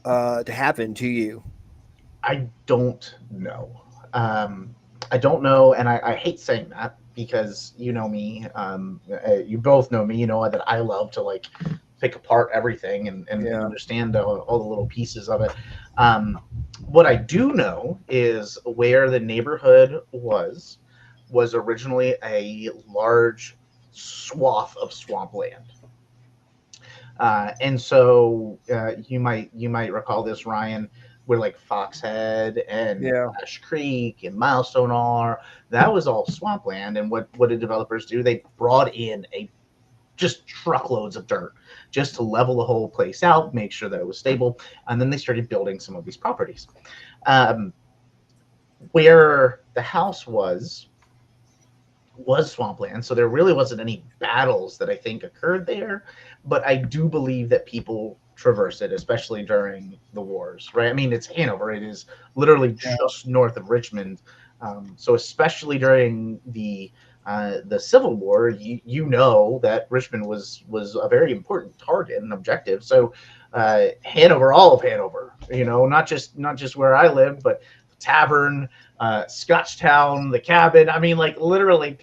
to happen to you? I don't know. I don't know, and I hate saying that because you know me. You both know me. You know that I love to, like, pick apart everything and understand all the little pieces of it. What I do know is where the neighborhood was originally a large swath of swampland. And so you might recall this, Ryan, where like Foxhead and Ash Creek and Milestone are. That was all swampland. And what did developers do? They brought in just truckloads of dirt just to level the whole place out, make sure that it was stable, and then they started building some of these properties. Where the house was swampland, so there really wasn't any battles that I think occurred there, but I do believe that people traverse it, especially during the wars, right? I mean, it's Hanover. It is literally just north of Richmond. So especially during the Civil War, you know that Richmond was a very important target and objective. So Hanover, all of Hanover, not just where I live, but the tavern, Scotchtown, the cabin. I mean, like, literally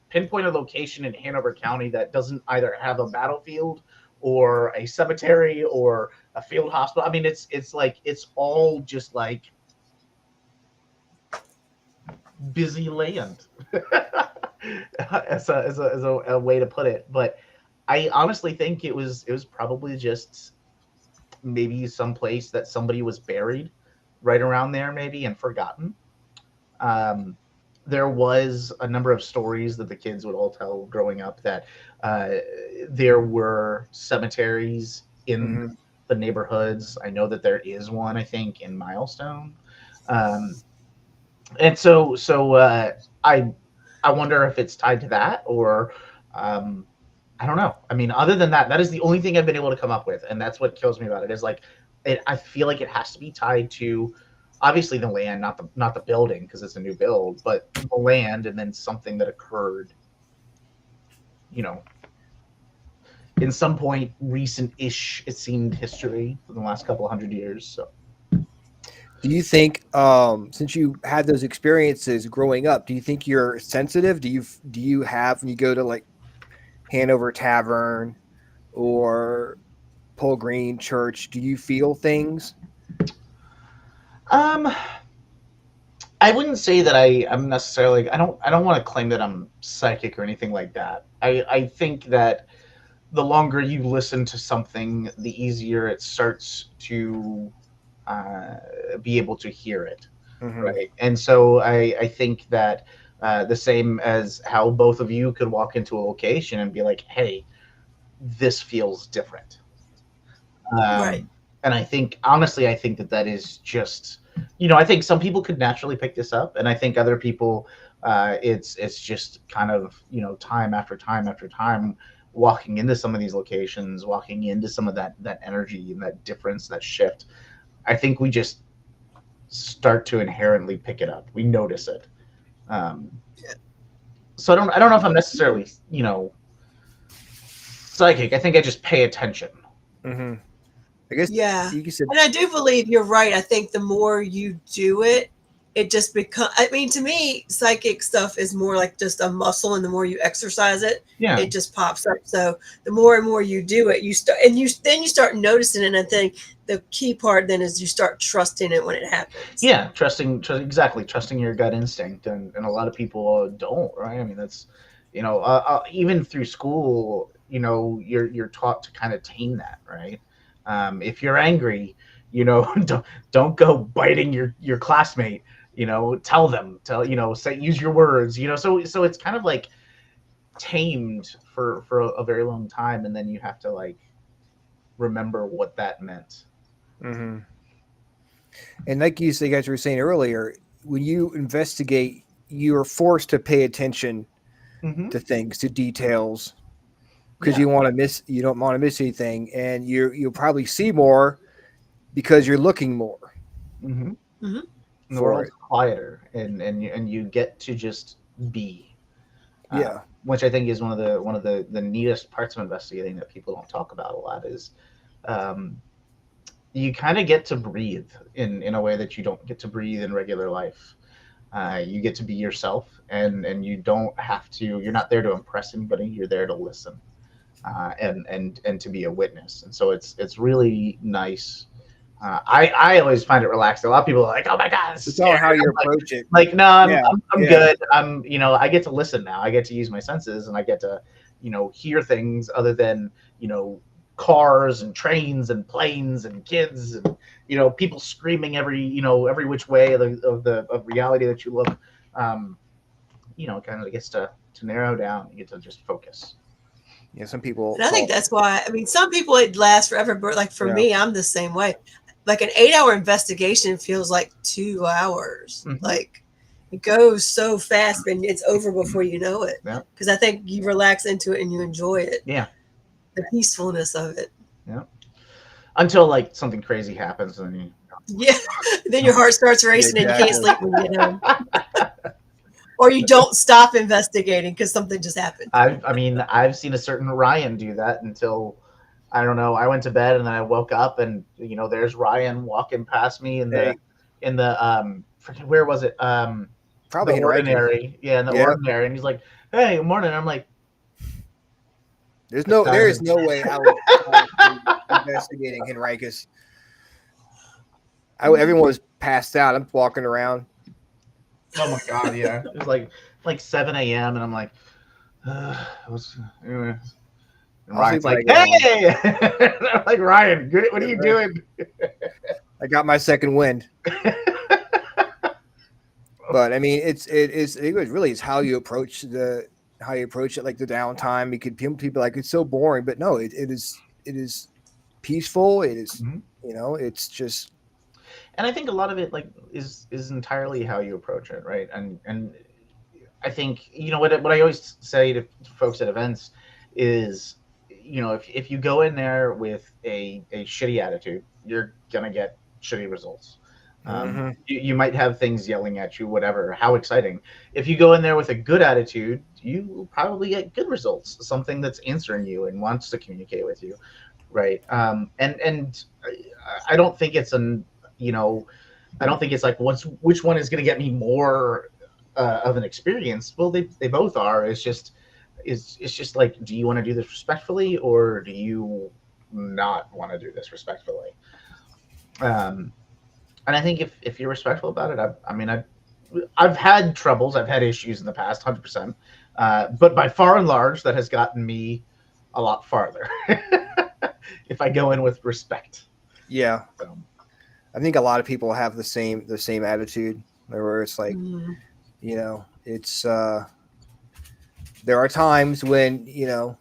pinpoint a location in Hanover County that doesn't either have a battlefield or a cemetery or a field hospital. I mean, it's like, it's all just like busy land. as a way to put it. But I honestly think it was probably just maybe some place that somebody was buried right around there, maybe, and forgotten. There was a number of stories that the kids would all tell growing up that there were cemeteries in the neighborhoods. I know that there is one, I think, in Milestone. And so I wonder if it's tied to that, or I don't know. I mean, other than that, that is the only thing I've been able to come up with, and that's what kills me about it. Is like, I feel like it has to be tied to, obviously, the land, not the building, because it's a new build, but the land, and then something that occurred, in some point recent-ish, it seemed, history for the last couple 100 years. So Do you think, since you had those experiences growing up, do you think you're sensitive? Do you have, when you go to like Hanover Tavern or Paul Green Church, do you feel things? I wouldn't say that I'm necessarily. I don't want to claim that I'm psychic or anything like that. I think that the longer you listen to something, the easier it starts to be able to hear it, right? And so I think that the same as how both of you could walk into a location and be like, "Hey, this feels different." Right. And I think, honestly, I think that is just, I think some people could naturally pick this up, and I think other people, it's just kind of, time after time after time, walking into some of these locations, walking into some of that energy and that difference, that shift. I think we just start to inherently pick it up. We notice it. So I don't know if I'm necessarily, psychic. I think I just pay attention. Mm-hmm. I guess, yeah. You said, and I do believe you're right. I think the more you do it, it just becomes, I mean, to me, psychic stuff is more like just a muscle, and the more you exercise it, it just pops up. So the more and more you do it, you start, and then you start noticing it. And I think the key part then is you start trusting it when it happens. Yeah, trusting your gut instinct, and a lot of people don't, right? I mean, that's, even through school, you're taught to kind of tame that, right? If you're angry, don't go biting your classmate. Use your words. So it's kind of like tamed for a very long time, and then you have to like remember what that meant. Mm-hmm. And like you guys were saying earlier, when you investigate, you are forced to pay attention to things, to details, because you don't want to miss anything, and you'll probably see more because you're looking more. Mm-hmm. Mm-hmm. The world's quieter, and you get to just be. Which I think is one of the neatest parts of investigating that people don't talk about a lot is, you kind of get to breathe in a way that you don't get to breathe in regular life. You get to be yourself, and you don't have to. You're not there to impress anybody. You're there to listen, and to be a witness. And so it's really nice. I always find it relaxing. A lot of people are like, "Oh my God, it's all how you approach it." Like, no, I'm good. I get to listen now. I get to use my senses, and I get to, hear things other than, cars and trains and planes and kids and, people screaming every which way of reality that you look. Kind of gets to narrow down. You get to just focus. Yeah, some people. And I think that's why. I mean, some people it lasts forever, but like for me, I'm the same way. Like an 8-hour investigation feels like 2 hours. Mm-hmm. Like it goes so fast, and it's over before you know it. Yeah. Because I think you relax into it and you enjoy it. Yeah. The peacefulness of it. Yeah. Until like something crazy happens, and then then your heart starts racing and you can't sleep when you get home. Or you don't stop investigating because something just happened. I've seen a certain Ryan do that until, I don't know, I went to bed and then I woke up and there's Ryan walking past me in the freaking, where was it? Probably the Ordinary. Yeah, in the Ordinary. And he's like, "Hey, good morning." And I'm like, there is no way I would investigating Henricus. Everyone was passed out. I'm walking around. Oh my God, yeah. It was like 7 a.m. and I'm like, and Ryan's like, "Hey!" I'm like, "Ryan, good. What are you doing?" I got my second wind. But I mean, it really is how you approach it, like the downtime. Because people like it's so boring, but no, it is peaceful. It is, it's just. And I think a lot of it is entirely how you approach it, right? And I think what I always say to folks at events is, if you go in there with a shitty attitude, you're gonna get shitty results. You might have things yelling at you, whatever. How exciting! If you go in there with a good attitude, you will probably get good results. Something that's answering you and wants to communicate with you, right? And I don't think it's I don't think it's like which one is going to get me more of an experience. Well, they both are. It's just like, do you want to do this respectfully, or do you not want to do this respectfully? And I think if you're respectful about it, I've had troubles, I've had issues in the past, 100%. But by far and large, that has gotten me a lot farther. If I go in with respect. Yeah. So. I think a lot of people have the same attitude, where it's like, you know, it's there are times when, you know,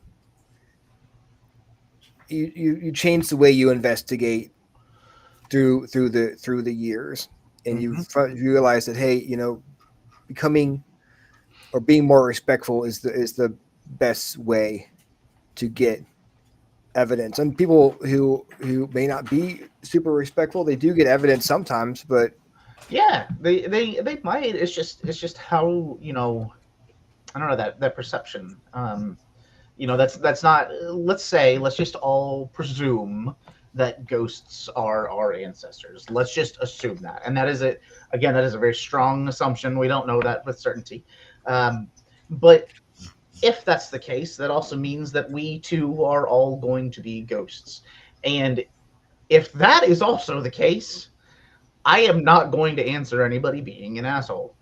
you change the way you investigate through the years, and you realize that, hey, you know, becoming or being more respectful is the best way to get evidence. And people who may not be super respectful, they do get evidence sometimes, but yeah, they might. It's just how, you know, I don't know, that perception. You know, that's not. Let's just all presume that ghosts are our ancestors. Let's just assume that, and that is it. Again, that is a very strong assumption. We don't know that with certainty, but if that's the case, that also means that we too are all going to be ghosts. And if that is also the case, I am not going to answer anybody being an asshole.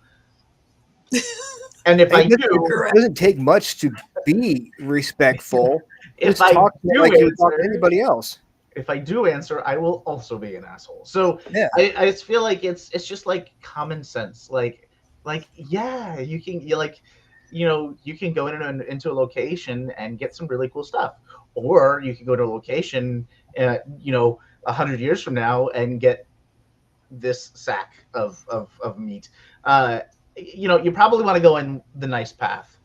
And if I do, it doesn't take much to be respectful. If Just I talk do like you answer, talk to anybody else. If I do answer, I will also be an asshole. So yeah. I just feel like it's just like common sense. Like yeah, you can you can go into a location and get some really cool stuff, or you can go to a location, 100 years from now and get this sack of meat. You probably want to go in the nice path.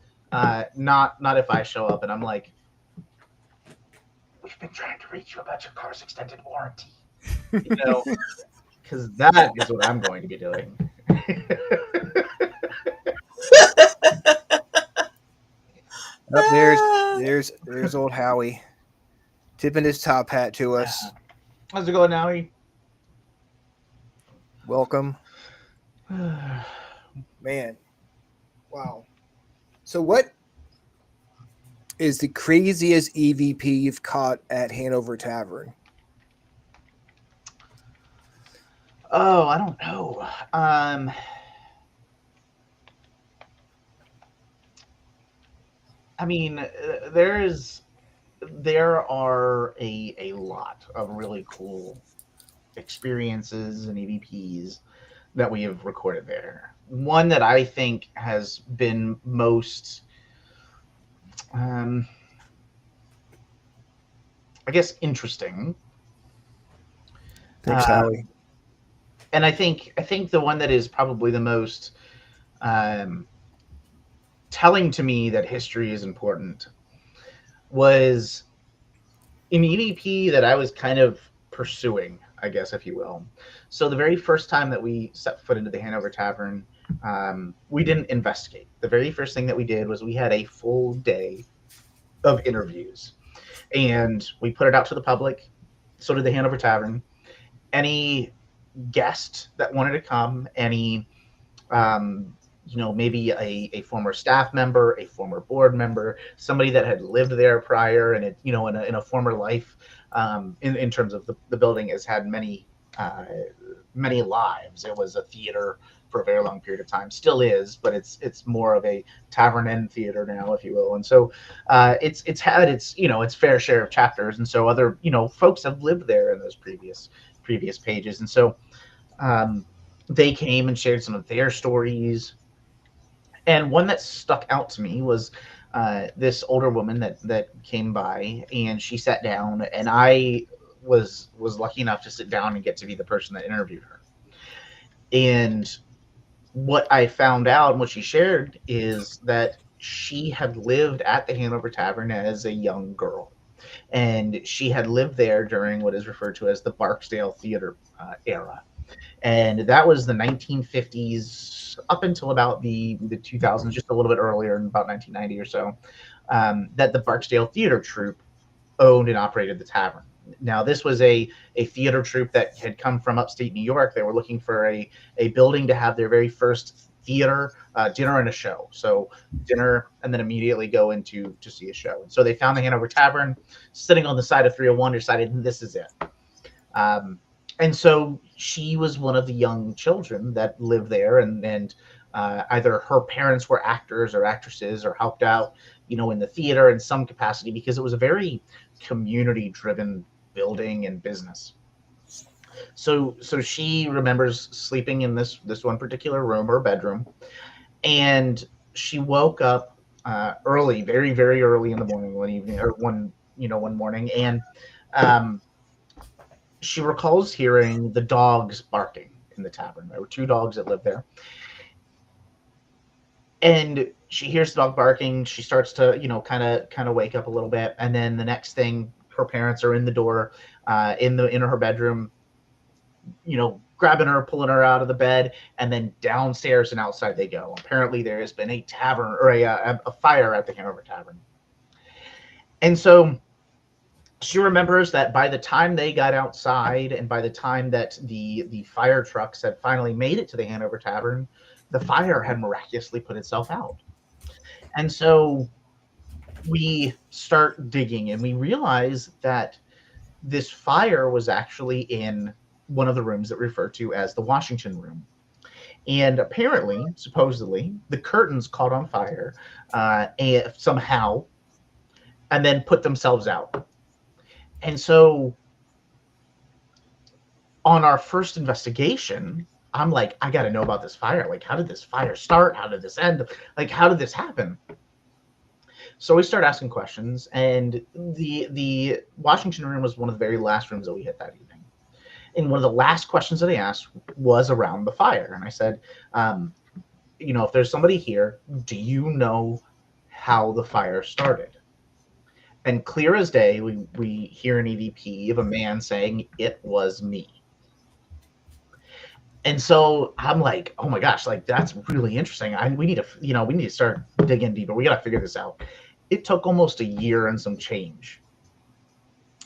Not if I show up and I'm like, we've been trying to reach you about your car's extended warranty. Because that is what I'm going to be doing. There's old Howie tipping his top hat to us. How's it going, Howie? Welcome. Man. Wow. So what is the craziest EVP you've caught at Hanover Tavern? Oh, I don't know. I mean, there are a lot of really cool experiences and EVPs that we have recorded there. One that I think has been most, I guess, interesting. Thanks, Howie. And I think the one that is probably the most telling to me that history is important was an EVP that I was kind of pursuing, I guess, if you will. So the very first time that we set foot into the Hanover Tavern, we didn't investigate. The very first thing that we did was we had a full day of interviews, and we put it out to the public. So did the Hanover Tavern. Any guest that wanted to come, any maybe a former staff member, a former board member, somebody that had lived there prior, and in a former life, in terms of the building has had many lives. It was a theater for a very long period of time, still is, but it's more of a tavern-end theater now, if you will. And so it's had its fair share of chapters, and so other folks have lived there in those previous pages. And so they came and shared some of their stories. And one that stuck out to me was this older woman that came by, and she sat down, and I was lucky enough to sit down and get to be the person that interviewed her. And what I found out and what she shared is that she had lived at the Hanover Tavern as a young girl. And she had lived there during what is referred to as the Barksdale Theater era. And that was the 1950s up until about the 2000s, just a little bit earlier, in about 1990 or so, that the Barksdale Theater troupe owned and operated the tavern. Now, this was a theater troupe that had come from upstate New York. They were looking for a building to have their very first theater dinner and a show. So dinner and then immediately go into to see a show. And so they found the Hanover Tavern sitting on the side of 301, decided this is it. And so she was one of the young children that lived there, and either her parents were actors or actresses or helped out, in the theater in some capacity, because it was a very community-driven building and business. So she remembers sleeping in this one particular room or bedroom, and she woke up early, very, very early in the morning one morning, and she recalls hearing the dogs barking in the tavern. There were 2 dogs that lived there. And she hears the dog barking. She starts to, kind of wake up a little bit. And then the next thing, her parents are in the door, in her bedroom, grabbing her, pulling her out of the bed, and then downstairs and outside they go. Apparently there has been a tavern or a fire at the Hanover Tavern. And so she remembers that by the time they got outside and by the time that the fire trucks had finally made it to the Hanover Tavern, the fire had miraculously put itself out. And so we start digging and we realize that this fire was actually in one of the rooms that we refer to as the Washington room. And apparently, supposedly, the curtains caught on fire somehow and then put themselves out. And so on our first investigation, I'm like, I got to know about this fire. Like, how did this fire start? How did this end? Like, how did this happen? So we start asking questions, and the Washington room was one of the very last rooms that we hit that evening. And one of the last questions that I asked was around the fire. And I said, if there's somebody here, do you know how the fire started? And clear as day, we hear an EVP of a man saying, it was me. And so I'm like, oh my gosh, like that's really interesting. We need to start digging deeper. We got to figure this out. It took almost a year and some change.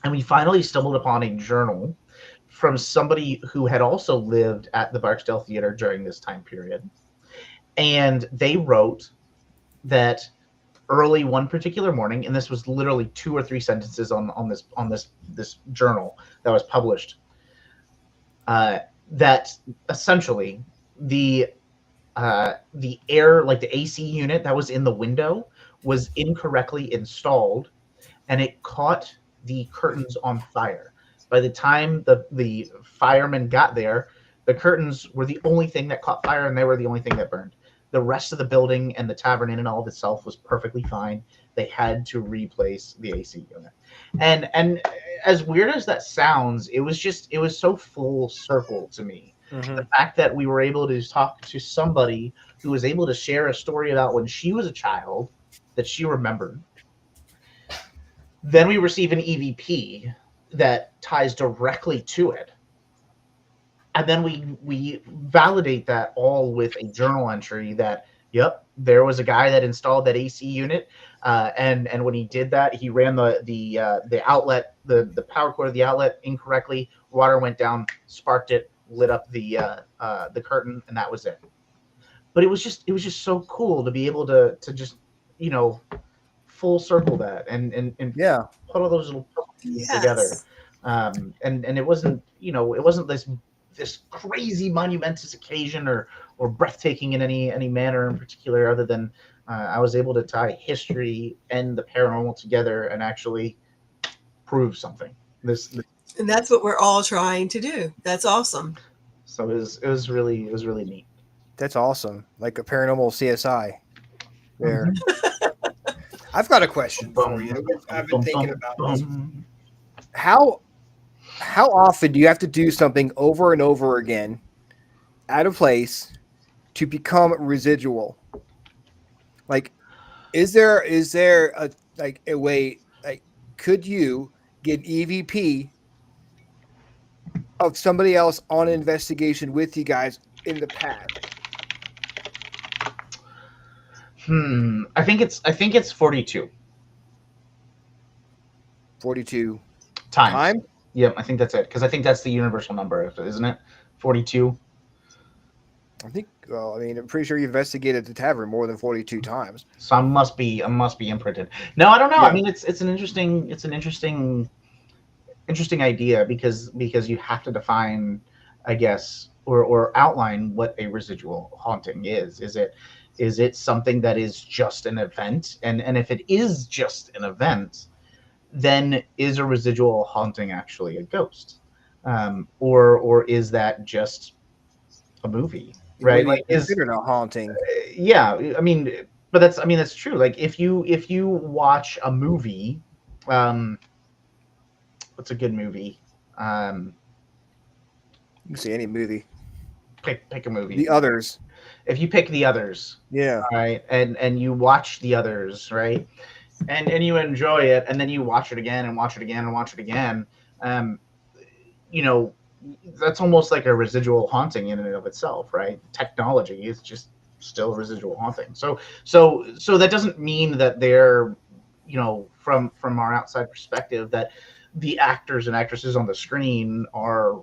And we finally stumbled upon a journal from somebody who had also lived at the Barksdale Theater during this time period. And they wrote that early one particular morning, and this was literally 2 or 3 sentences on this journal that was published, that essentially the air, like the AC unit that was in the window, was incorrectly installed, and it caught the curtains on fire. By the time the firemen got there, the curtains were the only thing that caught fire, and they were the only thing that burned. The rest of the building and the tavern in and all of itself was perfectly fine. They had to replace the AC unit. And as weird as that sounds, it was so full circle to me. Mm-hmm. The fact that we were able to talk to somebody who was able to share a story about when she was a child that she remembered. Then we receive an EVP that ties directly to it. And then we validate that all with a journal entry that, yep, there was a guy that installed that AC unit, and when he did that, he ran the outlet, the power cord of the outlet incorrectly. Water went down, sparked it, lit up the curtain, and that was it. But it was just so cool to be able to just full circle that and yeah, put all those little pieces together. And it wasn't this crazy monumentous occasion or breathtaking in any manner in particular, other than I was able to tie history and the paranormal together and actually prove something. And that's what we're all trying to do. That's awesome. So it was really neat. That's awesome. Like a paranormal CSI there. I've got a question for you. I've been thinking about this. How often do you have to do something over and over again out of place to become residual? Like, is there a way, like, could you get EVP of somebody else on an investigation with you guys in the past? I think it's 42. 42 times. Yep, I think that's it, because I think that's the universal number, isn't it? 42. I think. Well, I mean, I'm pretty sure you investigated the tavern more than 42 times. So I must be imprinted. No, I don't know. Yeah. I mean, it's an interesting idea because you have to define, I guess, or outline what a residual haunting is. Is it something that is just an event? And if it is just an event, then is a residual haunting actually a ghost, or is that just a movie, right? What do Like, you is consider a haunting? yeah, I mean, but that's true. Like, if you watch a movie, what's a good movie? You can see any movie. Pick a movie. The Others. If you pick The Others, Yeah. all right, and you watch The Others, right, and you enjoy it, and then you watch it again and watch it again and watch it again, you know, that's almost like a residual haunting in and of itself, right? Technology is just still residual haunting. So that doesn't mean that they're, from our outside perspective, that the actors and actresses on the screen are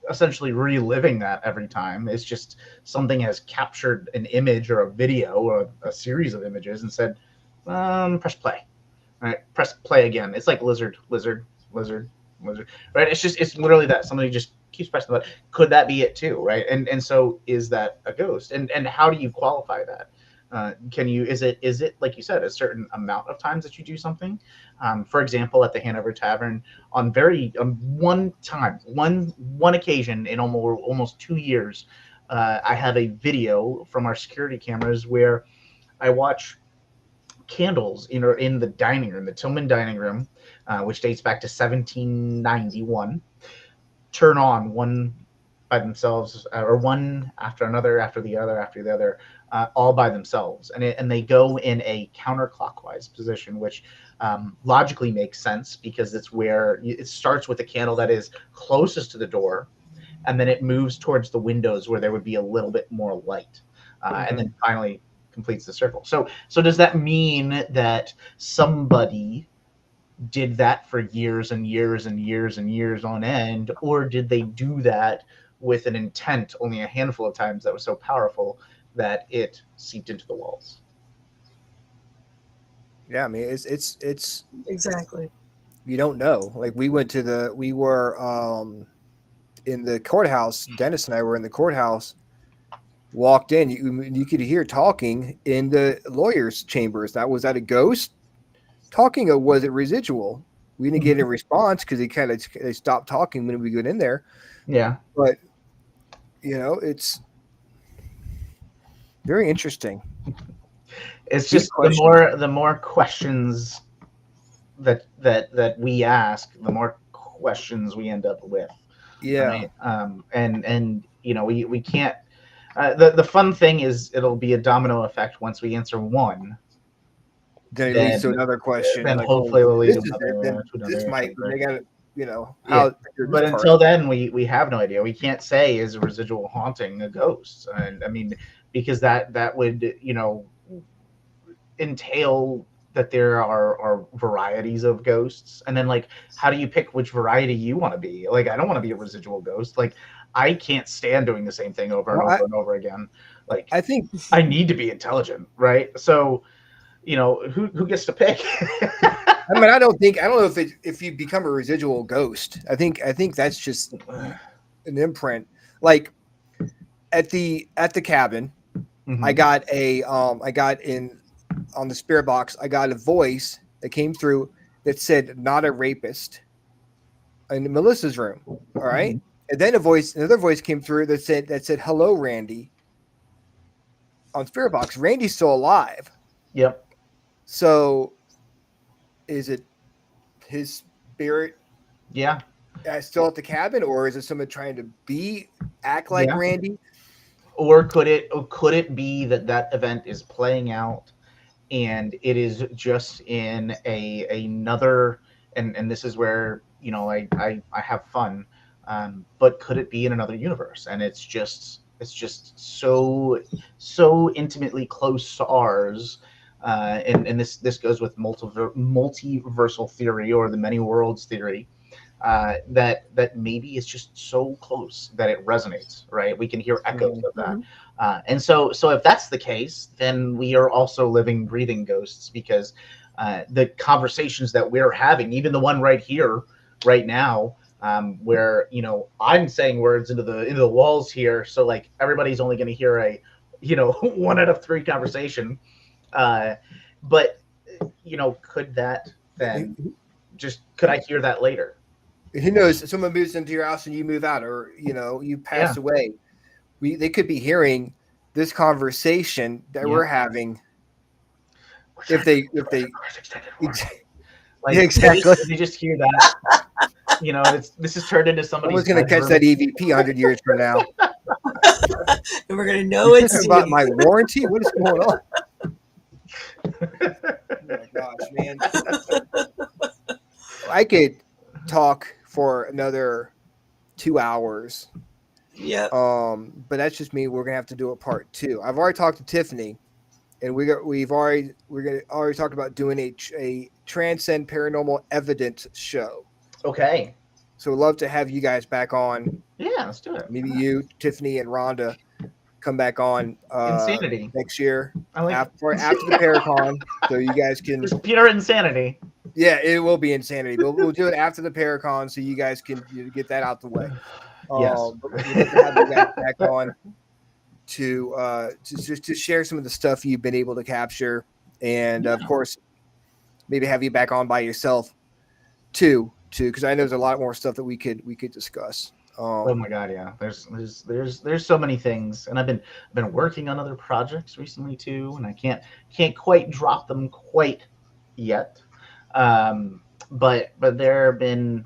essentially reliving that every time. It's just something has captured an image or a video or a series of images and said, press play. All right, press play again. It's like lizard, right? It's literally that. Somebody just keeps pressing the button. Could that be it too, right? And so is that a ghost? And how do you qualify that? Is it like you said, a certain amount of times that you do something? For example, at the Hanover Tavern, on one occasion in almost 2 years, I have a video from our security cameras where I watch candles in the dining room, the Tillman dining room, which dates back to 1791, turn on one by themselves, or one after another, after the other, all by themselves, and they go in a counterclockwise position, which logically makes sense because it's where it starts with the candle that is closest to the door, and then it moves towards the windows where there would be a little bit more light, and then finally completes the circle. So does that mean that somebody did that for years and years and years and years on end, or did they do that with an intent only a handful of times that was so powerful that it seeped into the walls? Yeah, I mean, it's Exactly. you don't know. Like we were in the courthouse. Dennis and I were in the courthouse. Walked in, you could hear talking in the lawyers' chambers. Now, was that a ghost talking, or was it residual? We didn't get a response because they stopped talking when we got in there. Yeah, but it's very interesting. It's just the more questions that we ask, the more questions we end up with. Yeah. Right? And we can't. The fun thing is it'll be a domino effect. Once we answer one, then it leads to another question. Then like, hopefully it'll lead this to another. This might. They got how. But until then, we have no idea. We can't say is a residual haunting a ghost, and I mean, because that would entail that there are varieties of ghosts, and then like, how do you pick which variety you want to be? Like, I don't want to be a residual ghost. Like, I can't stand doing the same thing over and over and over again. Like, I think I need to be intelligent, right? So, who gets to pick? I mean, I don't know if you become a residual ghost. I think that's just an imprint. Like at the cabin, I got on the spirit box, I got a voice that came through that said "not a rapist" in Melissa's room. All right. And then another voice came through that said "hello, Randy" on spirit box. Randy's still alive. Yep. So is it his spirit? Yeah. Still at the cabin, or is it someone trying to act like Randy? Or could it be that event is playing out and it is just in another, and this is where I have fun, but could it be in another universe, and it's just so intimately close to ours, and this goes with multiversal theory or the many worlds theory, that maybe is just so close that it resonates, right? We can hear echoes of that. And so if that's the case, then we are also living, breathing ghosts, because the conversations that we're having, even the one right here, right now, where I'm saying words into the walls here, so like everybody's only going to hear a 1 out of 3 conversation, but could that then could I hear that later? Who knows? Someone moves into your house and you move out, or you pass away. They could be hearing this conversation that we're having. If they exactly, they just hear that. This is turned into somebody. Someone's going to catch that EVP 100 years from now, and we're going to know it's about my warranty. What is going on? Oh my gosh, man! I could talk for another 2 hours. Yeah. But that's just me. We're gonna have to do a part 2. I've already talked to Tiffany, and we've already talked about doing a Transcend Paranormal Evidence show. Okay. So we'd love to have you guys back on. Yeah, let's do it. Maybe you, Tiffany, and Rhonda come back on Insanity next year after the Paracon, so you guys can. Just pure insanity. Yeah, it will be insanity. We'll do it after the Paracon, so you guys can get that out the way. Yes. But we'd love to have you guys back on to share some of the stuff you've been able to capture, and of course, maybe have you back on by yourself too, because I know there's a lot more stuff that we could discuss. Oh my God, yeah. There's so many things, and I've been working on other projects recently too, and I can't quite drop them quite yet. But there have been,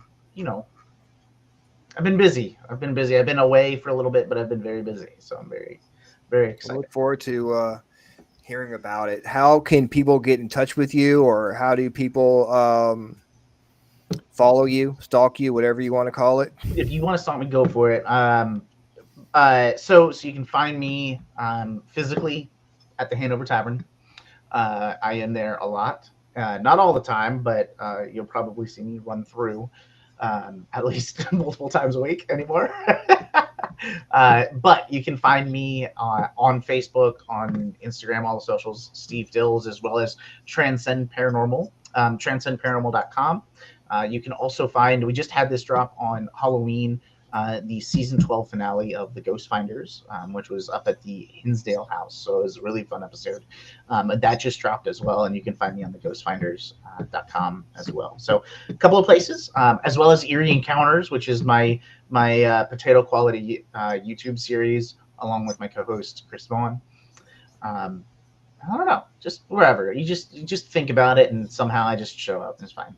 I've been busy. I've been away for a little bit, but I've been very busy, so I'm very, very excited. I look forward to hearing about it. How can people get in touch with you, or how do people follow you, stalk you, whatever you want to call it? If you want to stalk me, go for it. So you can find me physically at the Hanover Tavern. I am there a lot, not all the time, but you'll probably see me run through at least multiple times a week anymore. But you can find me on Facebook, on Instagram, all the socials, Steve Dills, as well as Transcend Paranormal, transcendparanormal.com. You can also find, we just had this drop on Halloween, the season 12 finale of The Ghost Finders, which was up at the Hinsdale House. So it was a really fun episode. That just dropped as well, and you can find me on theghostfinders.com as well. So a couple of places, as well as Eerie Encounters, which is my potato quality YouTube series, along with my co-host Chris Vaughn. I don't know, just wherever. You just think about it, and somehow I just show up, and it's fine.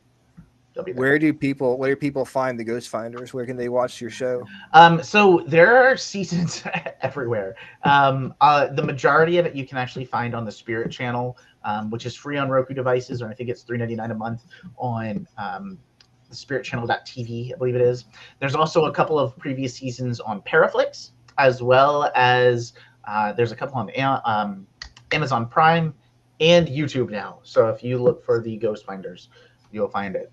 Where do people find the Ghost Finders? Where can they watch your show? So there are seasons everywhere. The majority of it you can actually find on the Spirit channel, which is free on Roku devices, or I think it's $3.99 a month on the spiritchannel.tv, I believe it is. There's also a couple of previous seasons on Paraflix, as well as there's a couple on Amazon Prime and YouTube now. So if you look for the Ghost Finders, you'll find it.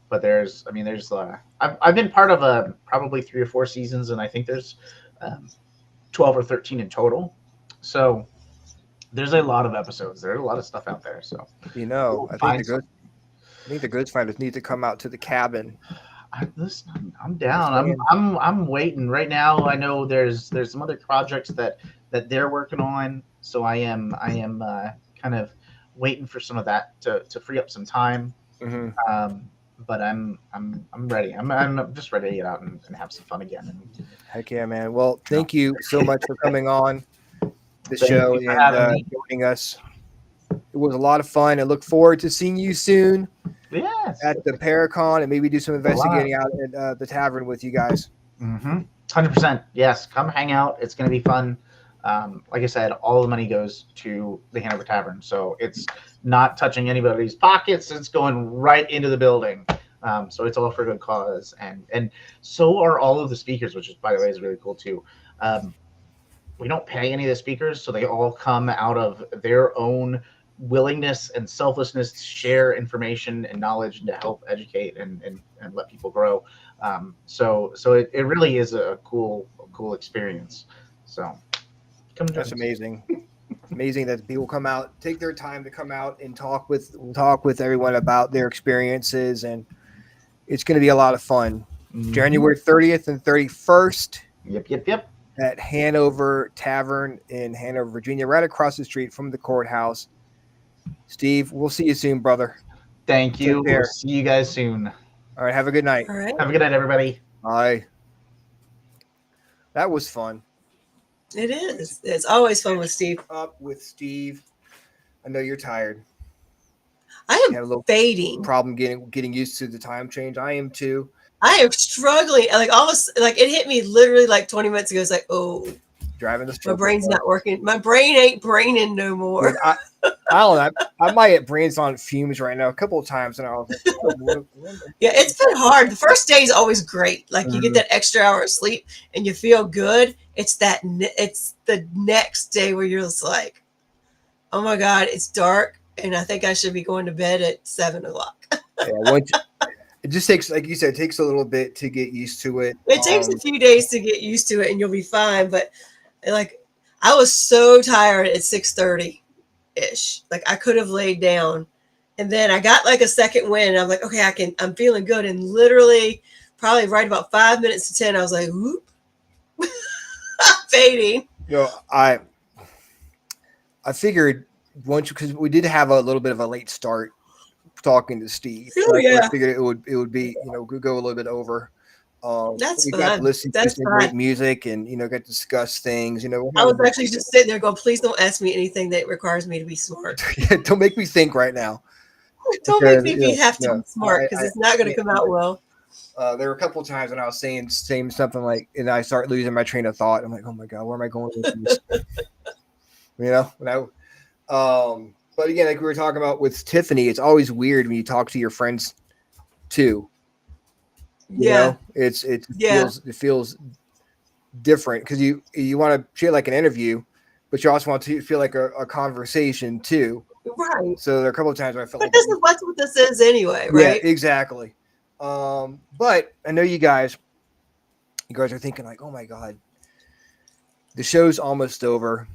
But there's I've been part of probably 3 or 4 seasons, and I think there's 12 or 13 in total. So there's a lot of episodes. There's a lot of stuff out there. So I think the Ghost Finders need to come out to the cabin. I'm down. I'm waiting right now. I know there's some other projects that they're working on, so I am kind of waiting for some of that to free up some time. Mm-hmm. But I'm ready. I'm just ready to get out and have some fun again. Heck yeah, man. Well, thank you so much for coming on the show and joining us. It was a lot of fun. I look forward to seeing you soon. Yes. At the Paracon, and maybe do some investigating out at the tavern with you guys. 100%. Yes, come hang out. It's going to be fun. Like I said, all the money goes to the Hanover Tavern, so it's not touching anybody's pockets. It's going right into the building. So it's all for good cause, and so are all of the speakers, which is, by the way, is really cool too. We don't pay any of the speakers, so they all come out of their own willingness and selflessness to share information and knowledge and to help educate and let people grow. So it really is a cool experience. So come join That's us. amazing. Amazing that people come out, take their time to come out and talk with everyone about their experiences, and it's going to be a lot of fun. January 30th and 31st. Yep. At Hanover Tavern in Hanover, Virginia, right across the street from the courthouse. Steve, we'll see you soon, brother. Thank you. Take care. We'll see you guys soon. All right, have a good night. All right. Have a good night, everybody. Bye. That was fun. It is. It's always fun with Steve. Up with Steve. I know you're tired. I You have a am little fading. problem getting used to the time change. I am too. I am struggling. Like almost like it hit me literally like 20 minutes ago. It's like, oh, Driving the my struggle. brain's not working. My brain ain't braining no more. Dude, I don't know. I might have brains on fumes right now a couple of times, and I was like, oh, Yeah, it's been hard. The first day is always great. Like you get that extra hour of sleep and you feel good. It's it's the next day where you're just like, oh my God, it's dark. And I think I should be going to bed at 7 o'clock. yeah, it just takes, like you said, it takes a little bit to get used to it. It takes a few days to get used to it and you'll be fine. But like I was so tired at 6:30 ish. Like I could have laid down. And then I got like a second wind. I'm like, okay, I'm feeling good. And literally probably right about 5 minutes to 10, I was like, whoop. Fading. You know, I figured because we did have a little bit of a late start talking to Steve. Oh, yeah. I figured it would be, go a little bit over. That's we fun. got to listen That's to some great fun. music and got to discuss things. I was actually just sitting there going, please don't ask me anything that requires me to be smart. Don't make me think right now. Don't Because, make me have to be smart because I- it's not going to come out well. There were a couple of times when I was saying something like, and I start losing my train of thought. I'm like, oh my God, where am I going with this? But again, like we were talking about with Tiffany, it's always weird when you talk to your friends too. You know? It feels different because you want to feel like an interview, but you also want to feel like a conversation too. Right. So there are a couple of times where I felt But like this is what this is anyway, right? Yeah, exactly. But I know you guys are thinking like, oh my God, the show's almost over.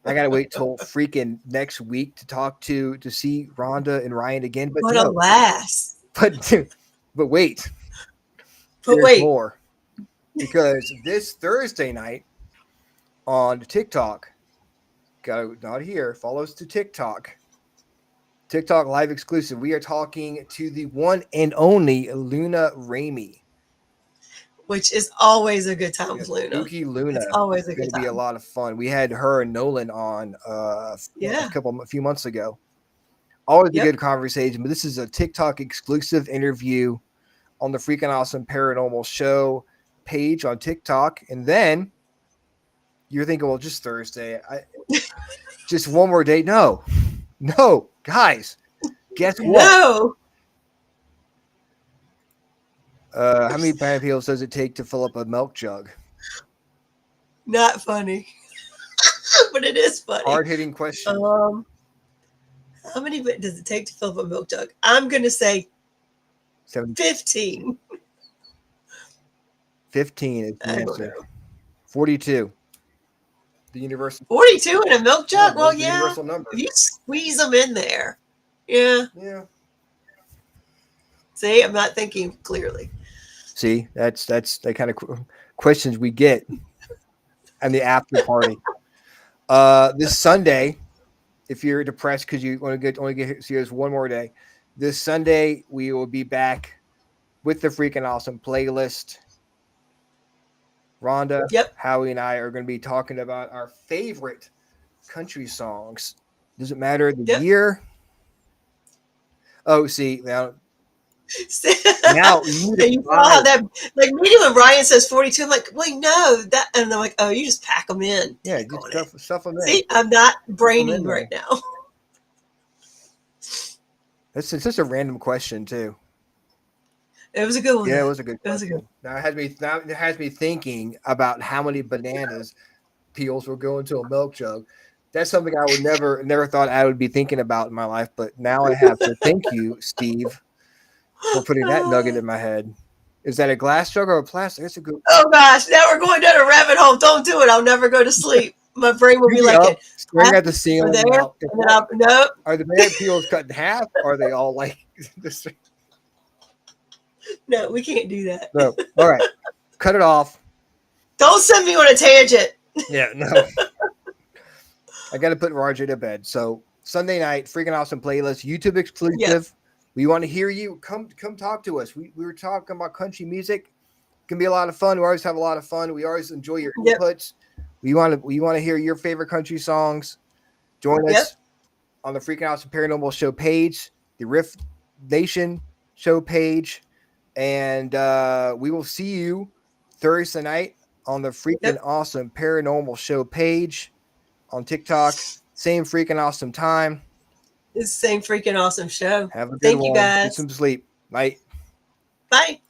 I gotta wait till freaking next week to talk to see Rhonda and Ryan again. But no, alas. but wait. But There's wait. more. Because this Thursday night on TikTok, not here, follow us to TikTok live exclusive. We are talking to the one and only Luna Ramey. Which is always a good time with Luna. Spooky Luna. It's always a It's good gonna be a time. lot of fun. We had her and Nolan on a few months ago. Always a good conversation, but this is a TikTok exclusive interview on the Freakin Awesome Paranormal Show page on TikTok. And then you're thinking, well, just Thursday. Just one more day. No, guys, guess what? No. How many pantyhose does it take to fill up a milk jug? Not funny. But it is funny. Hard-hitting question. How many does it take to fill up a milk jug? I'm going to say 15. 15 is the answer. 42. The universal. 42 in a milk jug? Yeah, Well, the yeah. universal number. If you squeeze them in there. Yeah. Yeah. See, I'm not thinking clearly. See, that's the kind of questions we get and the after party. This Sunday, if you're depressed because you want to only get see us one more day, this Sunday we will be back with the Freakin Awesome playlist. Rhonda, Howie, and I are going to be talking about our favorite country songs. Does it matter the year? Oh, see now. Now you saw how that, like, maybe when Ryan says 42, I'm like, wait, no, that, and I'm like, oh, you just pack them in. Yeah, just stuff them in. See, I'm not braining right now. It's just a random question too. It was a good one. Yeah, it was a good question. It was a good. Now it has me thinking about how many bananas peels will go into a milk jug. That's something I would never thought I would be thinking about in my life, but now I have. So thank you, Steve, for putting that nugget in my head. Is that a glass jug or a plastic? That's a good. Oh gosh, now we're going down a rabbit hole. Don't do it. I'll never go to sleep. My brain will be like up, it. staring at the ceiling. There, Now, and then nope. Are the banana peels cut in half? Or are they all like this? No, we can't do that. No. All right. Cut it off. Don't send me on a tangent. Yeah, no. I got to put Roger to bed. So Sunday night, Freakin' Awesome playlist, YouTube exclusive. Yep. We want to hear you. Come talk to us. We were talking about country music. It can be a lot of fun. We always have a lot of fun. We always enjoy your inputs. We want to hear your favorite country songs. Join us on the Freakin' Awesome Paranormal Show page, the Riff Nation show page, and we will see you Thursday night on the Freakin' Awesome Paranormal Show page on TikTok. Same Freakin' Awesome time. It's the same Freaking Awesome show. Have a good Thank one. you guys. Get some sleep. Night. Bye.